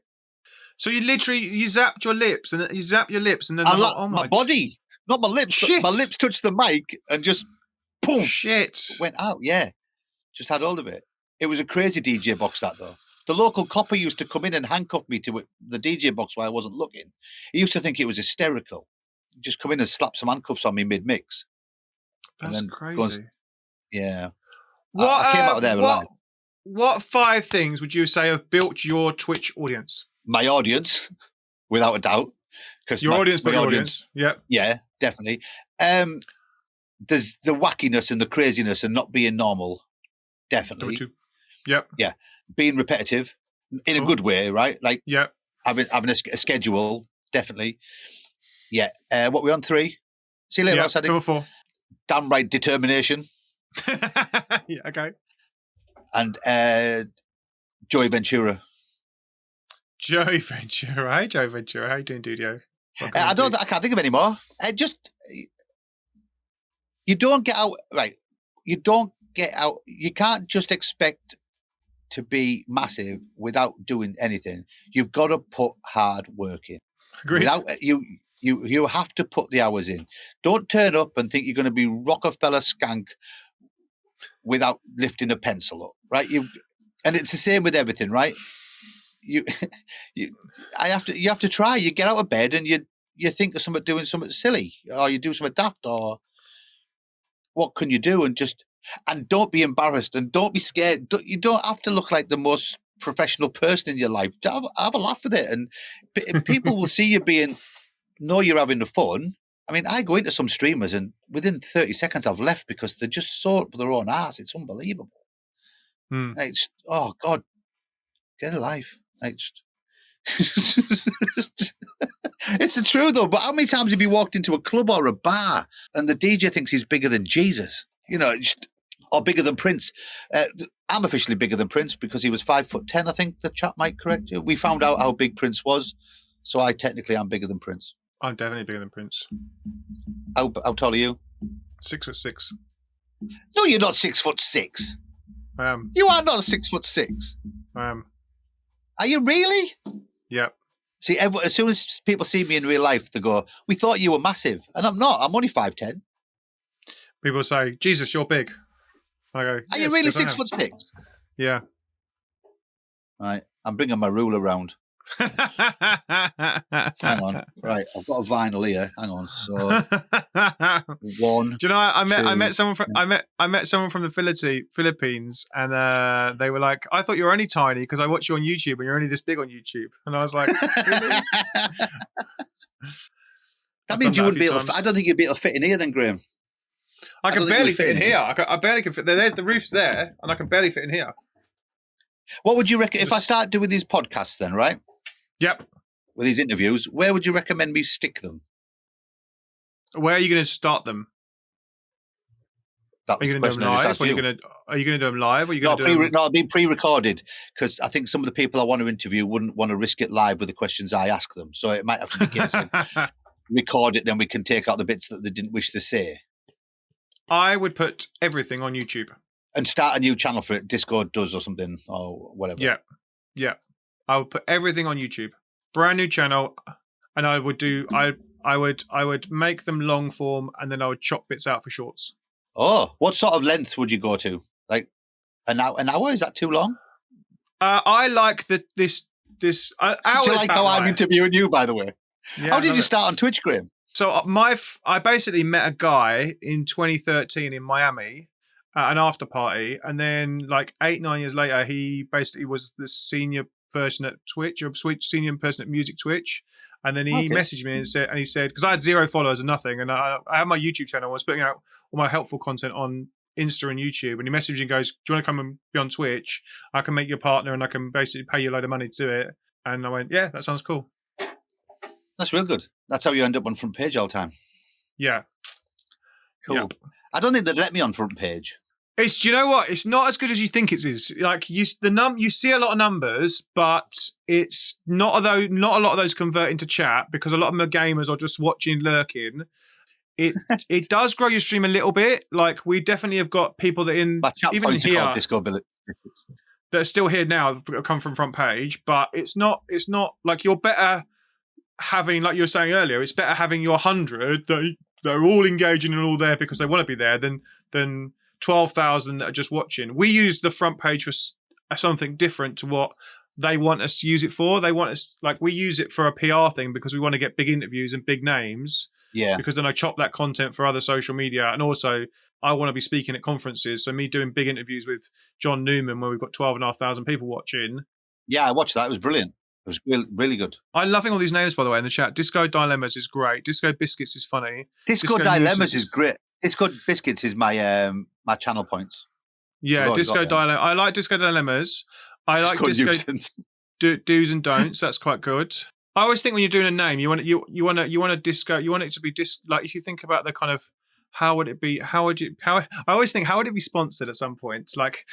So you zapped your lips, and you zap your lips, and then my body. Not my lips. Shit. My lips touched the mic and just boom. Shit. Went out, yeah. Just had hold of it. It was a crazy DJ box, that, though. The local copper used to come in and handcuff me to the DJ box while I wasn't looking. He used to think it was hysterical. He'd just come in and slap some handcuffs on me mid-mix. That's crazy. Yeah. I came out of there alive. What 5 things would you say have built your Twitch audience? My audience, without a doubt. Your audience. Yep. Yeah, definitely. There's the wackiness and the craziness and not being normal. Definitely. Yep. Yeah. Being repetitive in a good way, right? Like having a schedule, definitely. Yeah. What we on 3? See you later, Ross. Number 4. Downright determination. Yeah, okay. And Joey Ventura. Joey Ventura. Hey, Joey Ventura. How you doing, Dudio? I can't think of any more. You don't get out, right? You don't get out. You can't just expect to be massive without doing anything. You've got to put hard work in. Agreed. You have to put the hours in. Don't turn up and think you're going to be Rockefeller skank without lifting a pencil up, right? And it's the same with everything, right? You have to try. You get out of bed and you think of doing something silly, or you do something daft, or what can you do? And don't be embarrassed and don't be scared. You don't have to look like the most professional person in your life. Have a laugh with it, and people will see you know you're having the fun. I mean, I go into some streamers, and within 30 seconds, I've left because they're just so up their own ass. It's unbelievable. Like, oh God, get a life. Like, it's the truth though. But how many times have you walked into a club or a bar and the DJ thinks he's bigger than Jesus? You know, or bigger than Prince. I'm officially bigger than Prince because he was 5'10". I think the chap might correct you. We found out how big Prince was, so I technically am bigger than Prince. I'm definitely bigger than Prince. How tall are you? 6'6". No, you're not 6'6". I am. You are not 6'6". I am. Are you really? Yep. See, as soon as people see me in real life, they go, "We thought you were massive," and I'm not. I'm only 5'10". People say, "Jesus, you're big." I go, "Are you really 6'6"? Yeah. Right. I'm bringing my ruler round. Hang on. Right. I've got a vinyl here. Hang on. So 1. Do you know? I met 2, someone from I met someone from the Philippines, and they were like, "I thought you were only tiny because I watch you on YouTube, and you're only this big on YouTube." And I was like, "Really?" That means you wouldn't be able to. I don't think you'd be able to fit in here, then, Graham. I can barely fit in here. I barely can fit. There's the roof's there, and I can barely fit in here. What would you reckon if I start doing these podcasts then, right? Yep. With these interviews, where would you recommend me stick them? Where are you going to start them? That was Are you the going to do question them I just live? asked Or you. are you going to do them live? Or are you No, going to do them... no, it'll be pre-recorded because I think some of the people I want to interview wouldn't want to risk it live with the questions I ask them. So it might have to be a case of record it, then we can take out the bits that they didn't wish to say. I would put everything on YouTube. And start a new channel for it, Discord does or something, or whatever. Yeah. Yeah. I would put everything on YouTube. Brand new channel. And I would do... I would make them long form, and then I would chop bits out for shorts. Oh, what sort of length would you go to? Like an hour? Is that too long? I like this. Do you like how I'm interviewing you, by the way? Yeah, How did you start on Twitch, Graham? So I basically met a guy in 2013 in Miami at an after party, and then like 8-9 years later, he basically was the senior person at Twitch, or senior person at Music Twitch. And then he messaged me and he said, because I had 0 followers and nothing, and I had my YouTube channel. I was putting out all my helpful content on Insta and YouTube, and he messaged me and goes, "Do you want to come and be on Twitch? I can make you a partner, and I can basically pay you a load of money to do it." And I went, "Yeah, that sounds cool." That's real good. That's how you end up on front page all the time. Yeah. Cool. Yeah. I don't think they'd let me on front page. Do you know what? It's not as good as you think it is. Like you see a lot of numbers, but it's not a lot of those convert into chat because a lot of them are gamers or just watching, lurking. It does grow your stream a little bit. Like we definitely have got people that even here Disco that are still here now that come from front page, but it's not like you're better having, like you were saying earlier, it's better having your 100 that they're all engaging and all there because they want to be there than 12,000 that are just watching. We use the front page for something different to what they want us to use it for. They want us, like, we use it for a PR thing because we want to get big interviews and big names. Yeah. Because then I chop that content for other social media. And also, I want to be speaking at conferences. So me doing big interviews with John Newman, where we've got 12,500 people watching. Yeah, I watched that. It was brilliant. It was really, really good. I'm loving all these names, by the way, in the chat. Disco Dilemmas is great. Disco Biscuits is funny. Disco Dilemmas is great. Disco Biscuits is my my channel points. Yeah, Disco Dilemmas. I like Disco Dilemmas. I like Disco Do's and Don'ts. That's quite good. I always think when you're doing a name, you want a disco. You want it to be like if you think about the kind of how would it be? I always think how would it be sponsored at some point? Like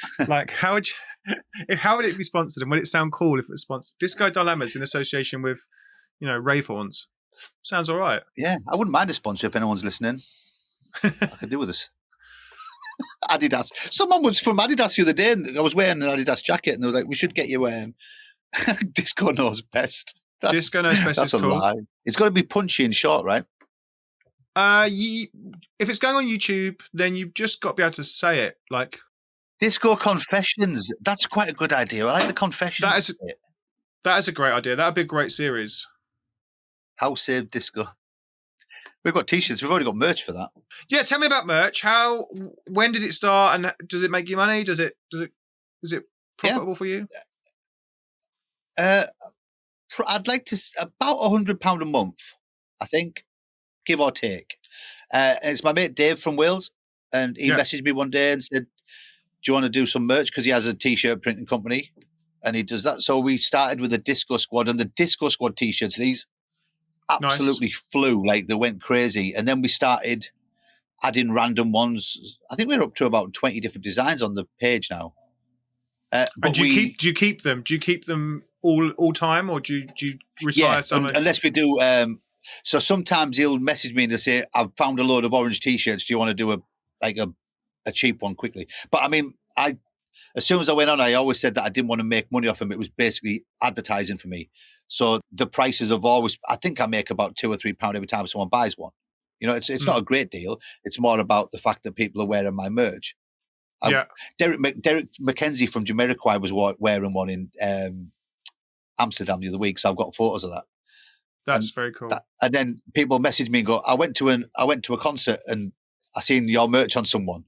how would it be sponsored and would it sound cool if it was sponsored? Disco Dilemmas in association with rave horns. Sounds all right. Yeah, I wouldn't mind a sponsor if anyone's listening. I could do with this. Adidas. Someone was from Adidas the other day, and I was wearing an Adidas jacket, and they were like, "We should get you Disco Knows Best." Disco Knows Best that's is cool. Lie. It's got to be punchy and short, right? If it's going on YouTube, then you've just got to be able to say it. Like Disco Confessions. That's quite a good idea. I like the confessions. That is a great idea. That'd be a great series. House Save Disco. We've got t-shirts. We've already got merch for that. Yeah, tell me about merch. When did it start, and does it make you money? Is it profitable for you? I'd like to about £100 a month, I think, give or take. And it's my mate Dave from Wales, and he messaged me one day and said, "Do you want to do some merch?" Because he has a t-shirt printing company, and he does that. So we started with the Disco Squad, and the Disco Squad t-shirts, these absolutely flew, like they went crazy. And then we started adding random ones. I think we're up to about 20 different designs on the page now. And do you keep them? Do you keep them all time, or do you retire some? Unless we do. So sometimes he'll message me and they'll say, "I've found a load of orange t-shirts. Do you want to do a cheap one quickly?" But I mean, as soon as I went on, I always said that I didn't want to make money off them. It was basically advertising for me. So the prices have always. I think I make about £2 or £3 every time someone buys one. You know, it's not a great deal. It's more about the fact that people are wearing my merch. Derek McKenzie from Jamiroquai was wearing one in Amsterdam the other week, so I've got photos of that. That's very cool. And then people message me and go, I went to a concert and I seen your merch on someone.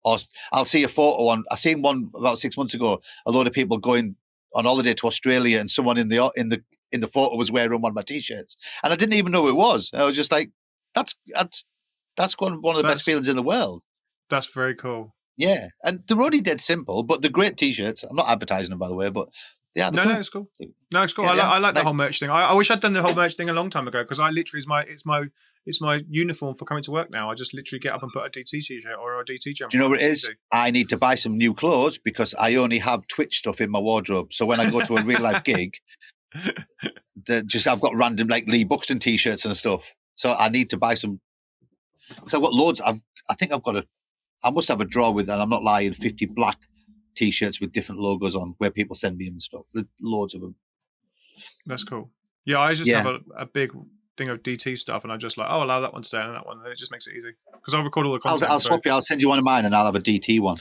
Or I'll see a photo on. I seen one about 6 months ago. A load of people going on holiday to Australia, and someone in the photo was wearing one of my t-shirts, and I didn't even know who it was. I was just like, that's one of the best feelings in the world. That's very cool. Yeah, and they're only dead simple, but they're great t-shirts. I'm not advertising them, by the way, but yeah, no, it's cool. No, it's cool. Yeah, I like the whole merch thing. I wish I'd done the whole merch thing a long time ago, because I literally it's my uniform for coming to work now. I just literally get up and put a DT t-shirt or a DT jumper. Do you know what it is? I need to buy some new clothes because I only have Twitch stuff in my wardrobe. So when I go to a real life gig, I've got random like Lee Buxton t-shirts and stuff. So I need to buy some, because I've got loads. I must have a drawer with, and I'm not lying, 50 black t-shirts with different logos on where people send me and stuff. There's loads of them. That's cool. Yeah, I just have a big thing of DT stuff, and I'm just like, oh, I'll have that one today and that one. It just makes it easy because I'll record all the content. I'll swap you. I'll send you one of mine, and I'll have a DT one.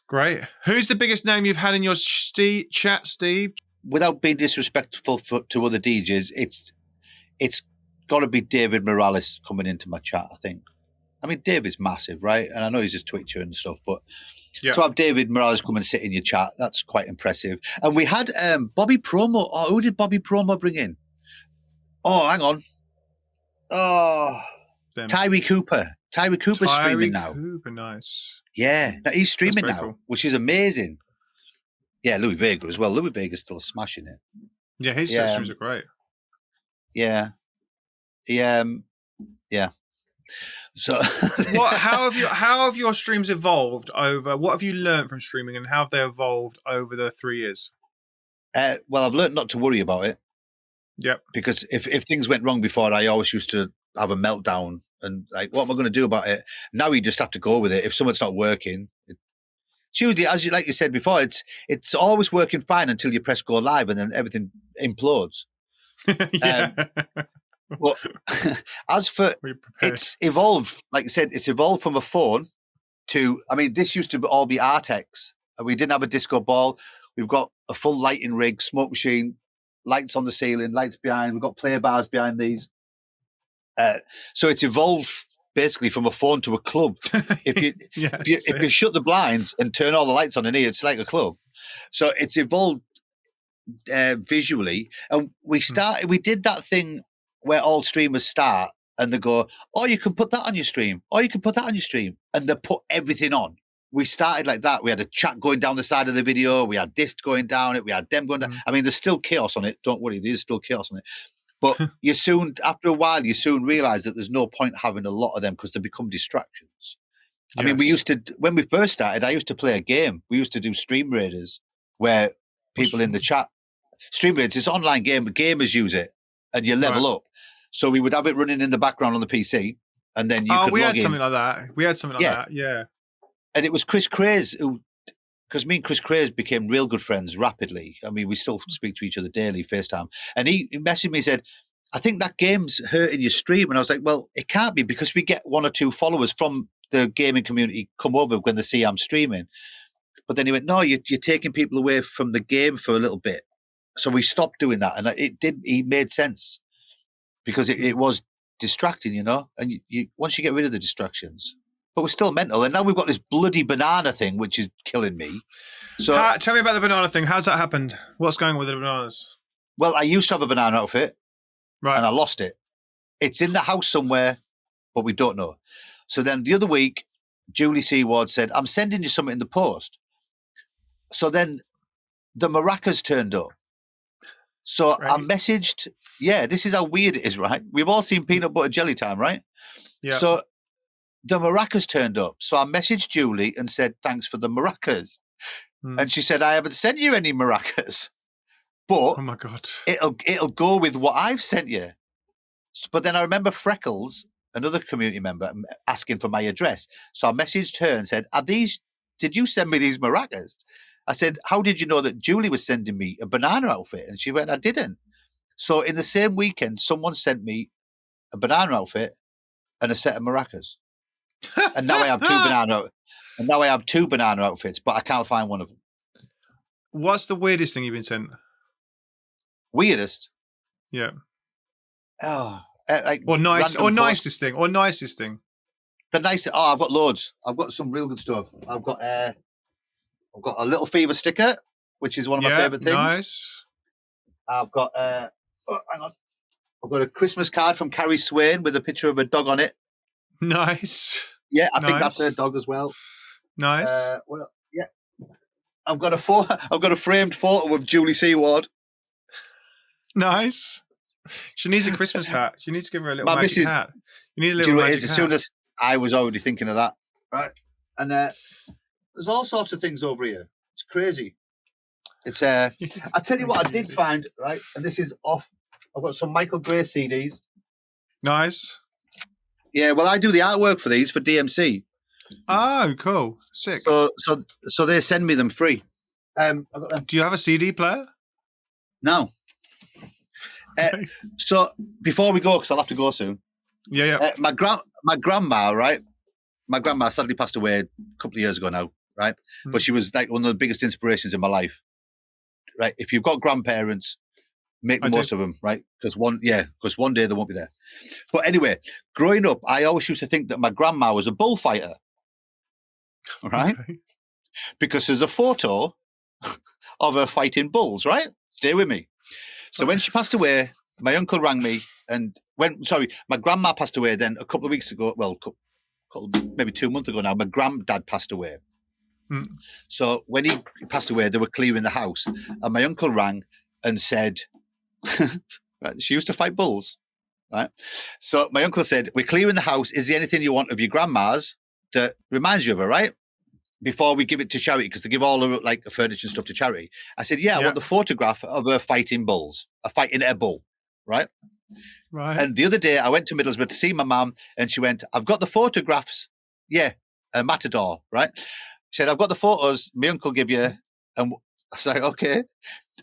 Great. Who's the biggest name you've had in your chat, Steve? Without being disrespectful to other DJs, it's got to be David Morales coming into my chat, I think. I mean, David's massive, right? And I know he's just Twitcher and stuff, but to have David Morales come and sit in your chat, that's quite impressive. And we had Bobby Promo. Oh, who did Bobby Promo bring in? Oh, hang on. Oh, Tyree Cooper. Tyree Cooper's streaming now. Cooper, nice. Yeah, he's streaming now, cool. Which is amazing. Yeah, Louis Vega as well. Louis Vega's still smashing it. Yeah, his streams are great. Yeah. Yeah. So, how have your streams evolved over? What have you learned from streaming, and how have they evolved over the 3 years? Well, I've learned not to worry about it. Yep. Because if things went wrong before, I always used to have a meltdown and like, what am I going to do about it? Now you just have to go with it. If something's not working, it's usually, like you said before, it's always working fine until you press go live, and then everything implodes. Well, as for it's evolved, like I said, it's evolved from a phone to, I mean, this used to all be Artex. We didn't have a disco ball. We've got a full lighting rig, smoke machine, lights on the ceiling, lights behind. We've got play bars behind these. So it's evolved basically from a phone to a club. If you shut the blinds and turn all the lights on in here, it's like a club. So it's evolved visually, and we did that thing where all streamers start and they go, oh, you can put that on your stream. Oh, you can put that on your stream. And they put everything on. We started like that. We had a chat going down the side of the video. We had this going down it. We had them going down. I mean, there's still chaos on it. Don't worry. There's still chaos on it. But after a while, you soon realize that there's no point having a lot of them because they become distractions. I mean, when we first started, I used to play a game. We used to do Stream Raiders where people in the chat, Stream Raiders, it's an online game, but gamers use it and you level up. So we would have it running in the background on the PC, and then you could log in. Something like that. We had something like that, yeah. And it was Chris Craze because me and Chris Craze became real good friends rapidly. I mean, we still speak to each other daily, FaceTime. And he messaged me and said, I think that game's hurting your stream. And I was like, well, it can't be, because we get 1 or 2 followers from the gaming community come over when they see I'm streaming. But then he went, no, you're taking people away from the game for a little bit. So we stopped doing that. And he made sense. Because it was distracting, you know, and you once you get rid of the distractions. but we're still mental. And now we've got this bloody banana thing, which is killing me. So, Tell me about the banana thing. How's that happened? What's going on with the bananas? well, I used to have a banana outfit, Right. and I lost it. It's in the house somewhere, but we don't know. So then the other week, Julie Seward said, I'm sending you something in the post. So then the maracas turned up. So I messaged, this is how weird it is, right? We've all seen Peanut Butter Jelly Time, right? Yeah. So the maracas turned up. So I messaged Julie and said, thanks for the maracas. And she said, I haven't sent you any maracas, but oh my God. it'll go with what I've sent you. But then I remember Freckles, another community member, asking for my address. So I messaged her and said, did you send me these maracas? I said, how did you know that Julie was sending me a banana outfit? And she went, I didn't. So in the same weekend, someone sent me a banana outfit and a set of maracas. And now I have two banana outfits, but I can't find one of them. What's the weirdest thing you've been sent? Weirdest? Yeah. Oh, or nicest thing. The nice. Oh, I've got loads. I've got some real good stuff. I've got a little fever sticker, which is one of my favorite things. Nice. I've got hang on. I've got a Christmas card from Carrie Swain with a picture of a dog on it. Nice. Yeah, I think that's her dog as well. Nice. I've got a framed photo of Julie Seward. Nice. She needs a Christmas hat. She needs to give her a little magic hat. You need a little magic hat. As soon as I was already thinking of that, right? And there's all sorts of things over here. It's crazy. It's I tell you what, I did find, right, and this is off. I've got some Michael Gray CDs. Nice. Yeah, well, I do the artwork for these for DMC. Oh, cool. Sick. So they send me them free. I've got them. Do you have a CD player? No. So before we go, because I'll have to go soon. Yeah. My grandma, right? My grandma sadly passed away a couple of years ago now, right? But she was like one of the biggest inspirations in my life, right? If you've got grandparents, make the most of them, right? Because one day they won't be there. But anyway, growing up, I always used to think that my grandma was a bullfighter, right? Okay. Because there's a photo of her fighting bulls, right? Stay with me. So when she passed away, my uncle rang me, and my grandma passed away. Then a couple of weeks ago, maybe 2 months ago now, my granddad passed away. So when he passed away, they were clearing the house, and my uncle rang and said, right, she used to fight bulls, right? So my uncle said, we're clearing the house. Is there anything you want of your grandma's that reminds you of her, right? Before we give it to charity, because they give all the like furniture and stuff to charity. I said, I want the photograph of her fighting bulls, fighting a bull, right? Right. And the other day I went to Middlesbrough to see my mum, and she went, I've got the photographs. Yeah, a matador, right? She said, I've got the photos my uncle give you. And I said, okay.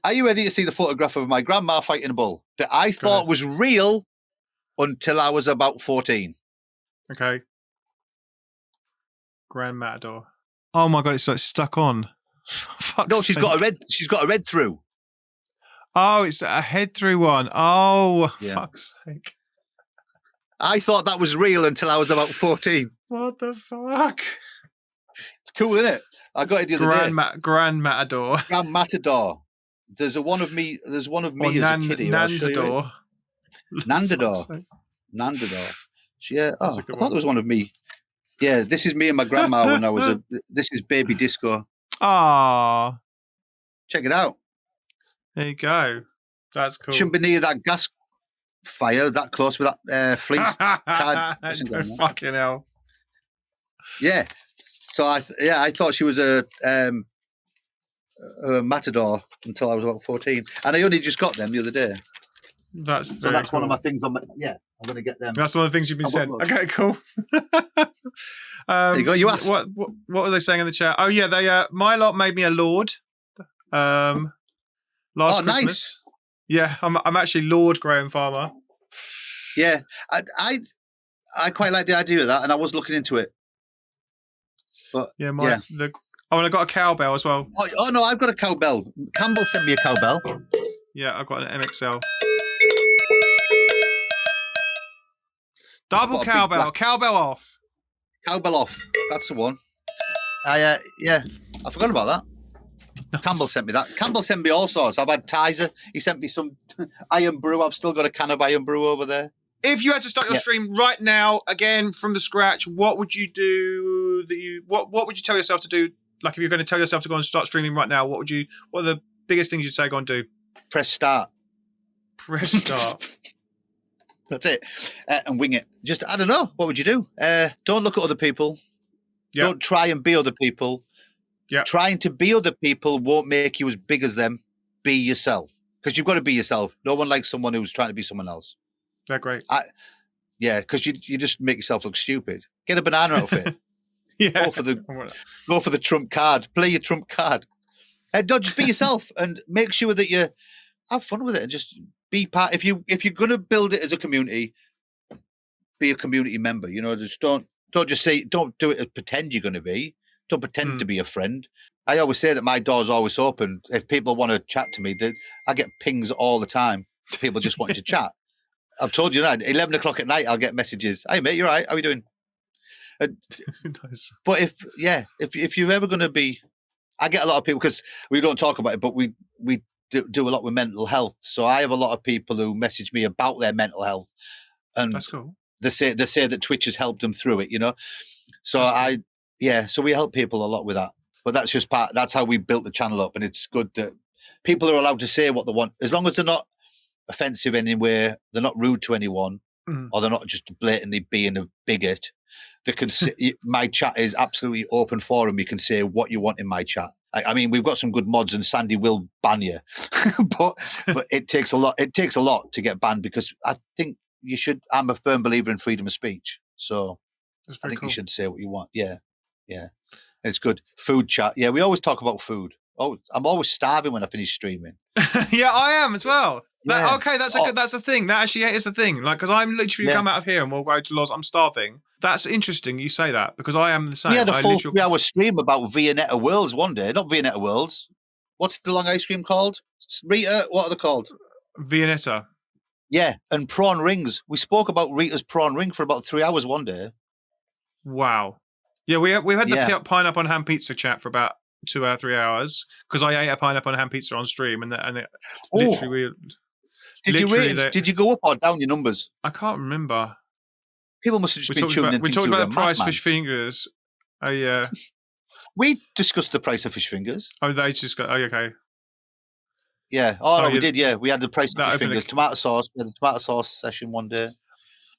Are you ready to see the photograph of my grandma fighting a bull that I thought was real until I was about 14? Okay. Grand Matador. Oh my God, it's like stuck on. No, she's got a red through. Oh, it's a head through one. Oh, fuck's sake. I thought that was real until I was about 14. What the fuck? It's cool, isn't it? I got it the other day. Grand Matador. Grand Matador. There's one of me as a kiddie. Nandador. Nandador. Yeah. Oh, I thought there was one of me. Yeah, this is me and my grandma when I was this is baby disco. Ah. Check it out. There you go. That's cool. Shouldn't be near that gas fire that close with that fleece card. Fucking hell. Yeah. So I thought she was a matador until I was about 14, and I only just got them the other day. That's cool. One of my things. I'm going to get them. That's one of the things you've been sent. Okay, cool. There you go. You asked. What were they saying in the chat? Oh yeah, they my lot made me a lord. Last Christmas. Nice. Yeah, I'm actually Lord Graham Farmer. Yeah, I quite like the idea of that, and I was looking into it. But and I got a cowbell as well. Oh no, I've got a cowbell. Campbell sent me a cowbell. Yeah, I've got an MXL. Double cowbell. Cowbell off. Cowbell off. That's the one. I forgot about that. Campbell sent me that. Campbell sent me all sorts. I've had Tizer. He sent me some Iron Brew. I've still got a can of Iron Brew over there. If you had to start your stream right now, again from the scratch, what would you do? What would you tell yourself to do? Like if you're going to tell yourself to go and start streaming right now, what are the biggest things you'd say go and do? Press start. Press start. That's it. And wing it. Just, I don't know. What would you do? Don't look at other people. Yep. Don't try and be other people. Yep. Trying to be other people won't make you as big as them. Be yourself. Because you've got to be yourself. No one likes someone who's trying to be someone else. They're great. Because you just make yourself look stupid. Get a banana outfit. Yeah. Go for the trump card. Play your trump card. No, just be yourself and make sure that you have fun with it and just be part. If you're going to build it as a community, be a community member. You know, just don't just say, don't do it and pretend you're going to be. Don't pretend to be a friend. I always say that my door's always open. If people want to chat to me, I get pings all the time. People just wanting to chat. I've told you that. 11 o'clock at night, I'll get messages. Hey, mate, you're right. How are you doing? Nice. But if you're ever going to be, I get a lot of people because we don't talk about it, but we do a lot with mental health. So I have a lot of people who message me about their mental health, and that's cool. They say that Twitch has helped them through it. You know, so so we help people a lot with that. But that's just that's how we built the channel up, and it's good that people are allowed to say what they want as long as they're not offensive anywhere, they're not rude to anyone, or they're not just blatantly being a bigot. They can say, my chat is absolutely open forum. You can say what you want in my chat. I mean, we've got some good mods, and Sandy will ban you, but it takes a lot. It takes a lot to get banned because I think you should. I'm a firm believer in freedom of speech, so I think you should say what you want. Yeah, it's good. Food chat. Yeah, we always talk about food. Oh, I'm always starving when I finish streaming. Yeah, I am as well. Yeah. Okay, that's the thing. That actually is the thing. Like, because I'm literally come out of here and we'll go to Loz. I'm starving. That's interesting you say that because I am the same. We had a full 3-hour stream about Viennetta Worlds one day. Not Viennetta Worlds. What's the long ice cream called? Rita, what are they called? Viennetta. Yeah, and prawn rings. We spoke about Rita's prawn ring for about 3 hours one day. Wow. Yeah, we had the pineapple and ham pizza chat for about 2 or 3 hours because I ate a pineapple and ham pizza on stream and it literally. Did you go up or down your numbers? I can't remember. People must have just been tuned in. We talked about the price of fish fingers. Oh yeah. We discussed the price of fish fingers. Oh, they just got. Oh, okay. Yeah. Oh no, we did. Yeah, we had the price of fish fingers. Tomato sauce. We had the tomato sauce session one day.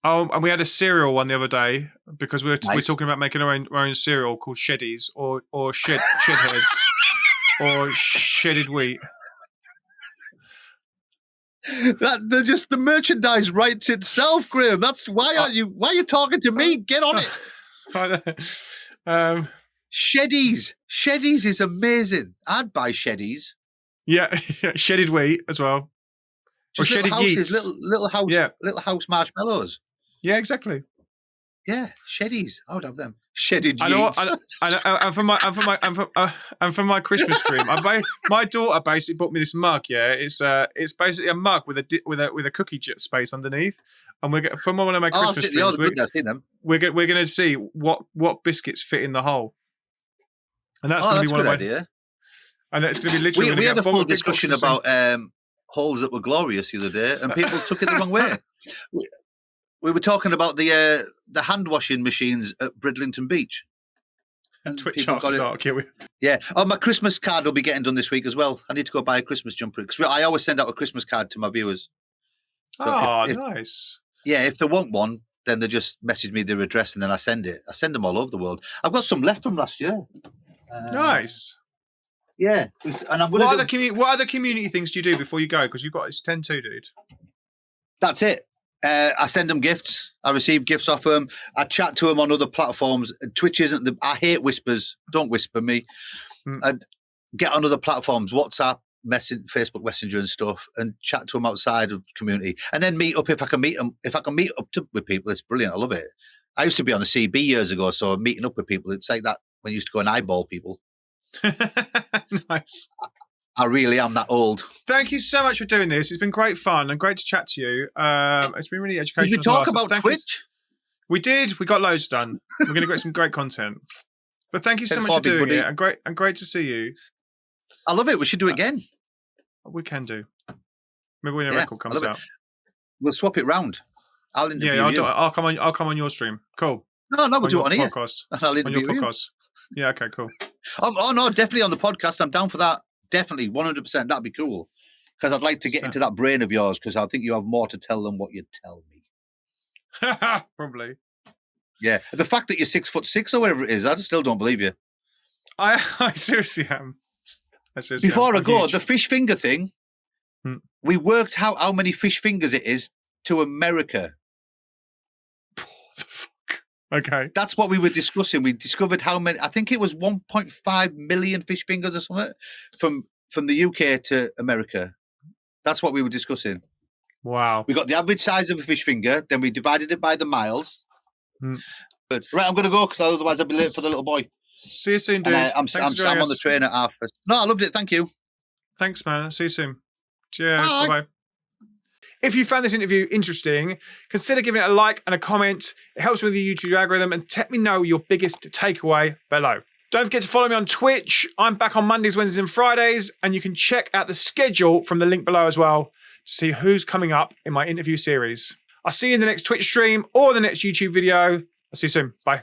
Oh, and we had a cereal one the other day because we're talking about making our own cereal called Sheddies or Shedheads or Shedded Wheat. They're just the merchandise writes itself, Graham. That's why are you talking to me? Get on it. Sheddies is amazing. I'd buy Sheddies. Yeah, Shedded Wheat as well. Just or little Shedded houses, little house marshmallows. Yeah, exactly. Yeah, Sheddies. I would have them. Shedded Yeats. And for my Christmas stream, my daughter basically bought me this mug. Yeah, it's basically a mug with a cookie space underneath, and from one of my Christmas streams, we're going to see what biscuits fit in the hole, and that's going to be one of my idea. And it's going to be literally. We had a full discussion about holes that were glorious the other day, and people took it the wrong way. We were talking about the hand washing machines at Bridlington Beach. And Twitch after dark, yeah. Oh, my Christmas card will be getting done this week as well. I need to go buy a Christmas jumper because I always send out a Christmas card to my viewers. So nice. Yeah, if they want one, then they just message me their address and then I send it. I send them all over the world. I've got some left from last year. Nice. Yeah, and I'm what other community things do you do before you go? Because you've got it's 10-2, dude. That's it. I send them gifts. I receive gifts off them. I chat to them on other platforms. Twitch isn't I hate whispers. Don't whisper me. I get on other platforms, WhatsApp, Facebook Messenger and stuff, and chat to them outside of the community. And then meet up if I can meet them. If I can meet up with people, it's brilliant. I love it. I used to be on the CB years ago, so meeting up with people, it's like that when you used to go and eyeball people. Nice. I really am that old. Thank you so much for doing this. It's been great fun and great to chat to you. It's been really educational. Did we talk about Twitch? We did. We got loads done. We're going to get some great content. But thank you so much for doing it, and great to see you. I love it. We should do it again. We can do. Maybe when a record comes out. We'll swap it round. I'll interview you. I'll come on your stream. Cool. No, we'll do it on here. Podcast. I'll interview on your podcast. You. Yeah. Okay. Cool. Oh no, definitely on the podcast. I'm down for that. Definitely, 100%. That'd be cool. Because I'd like to get into that brain of yours. Because I think you have more to tell than what you tell me. Probably. Yeah, the fact that you're 6'6" or whatever it is, I still don't believe you. I seriously am. Before I go, the fish finger thing. We worked out how many fish fingers it is to America. What the fuck? Okay, that's what we were discussing. We discovered how many. I think it was 1.5 million fish fingers or something from the UK to America. That's what we were discussing. Wow. We got the average size of a fish finger, then we divided it by the miles. But right, I'm going to go because otherwise I'll be late for the little boy. See you soon, dude. I'm on the train at 1:30. No, I loved it. Thank you. Thanks, man. See you soon. Cheers. Bye. Bye-bye. If you found this interview interesting, consider giving it a like and a comment. It helps with the YouTube algorithm, and let me know your biggest takeaway below. Don't forget to follow me on Twitch. I'm back on Mondays, Wednesdays, and Fridays, and you can check out the schedule from the link below as well to see who's coming up in my interview series. I'll see you in the next Twitch stream or the next YouTube video. I'll see you soon. Bye.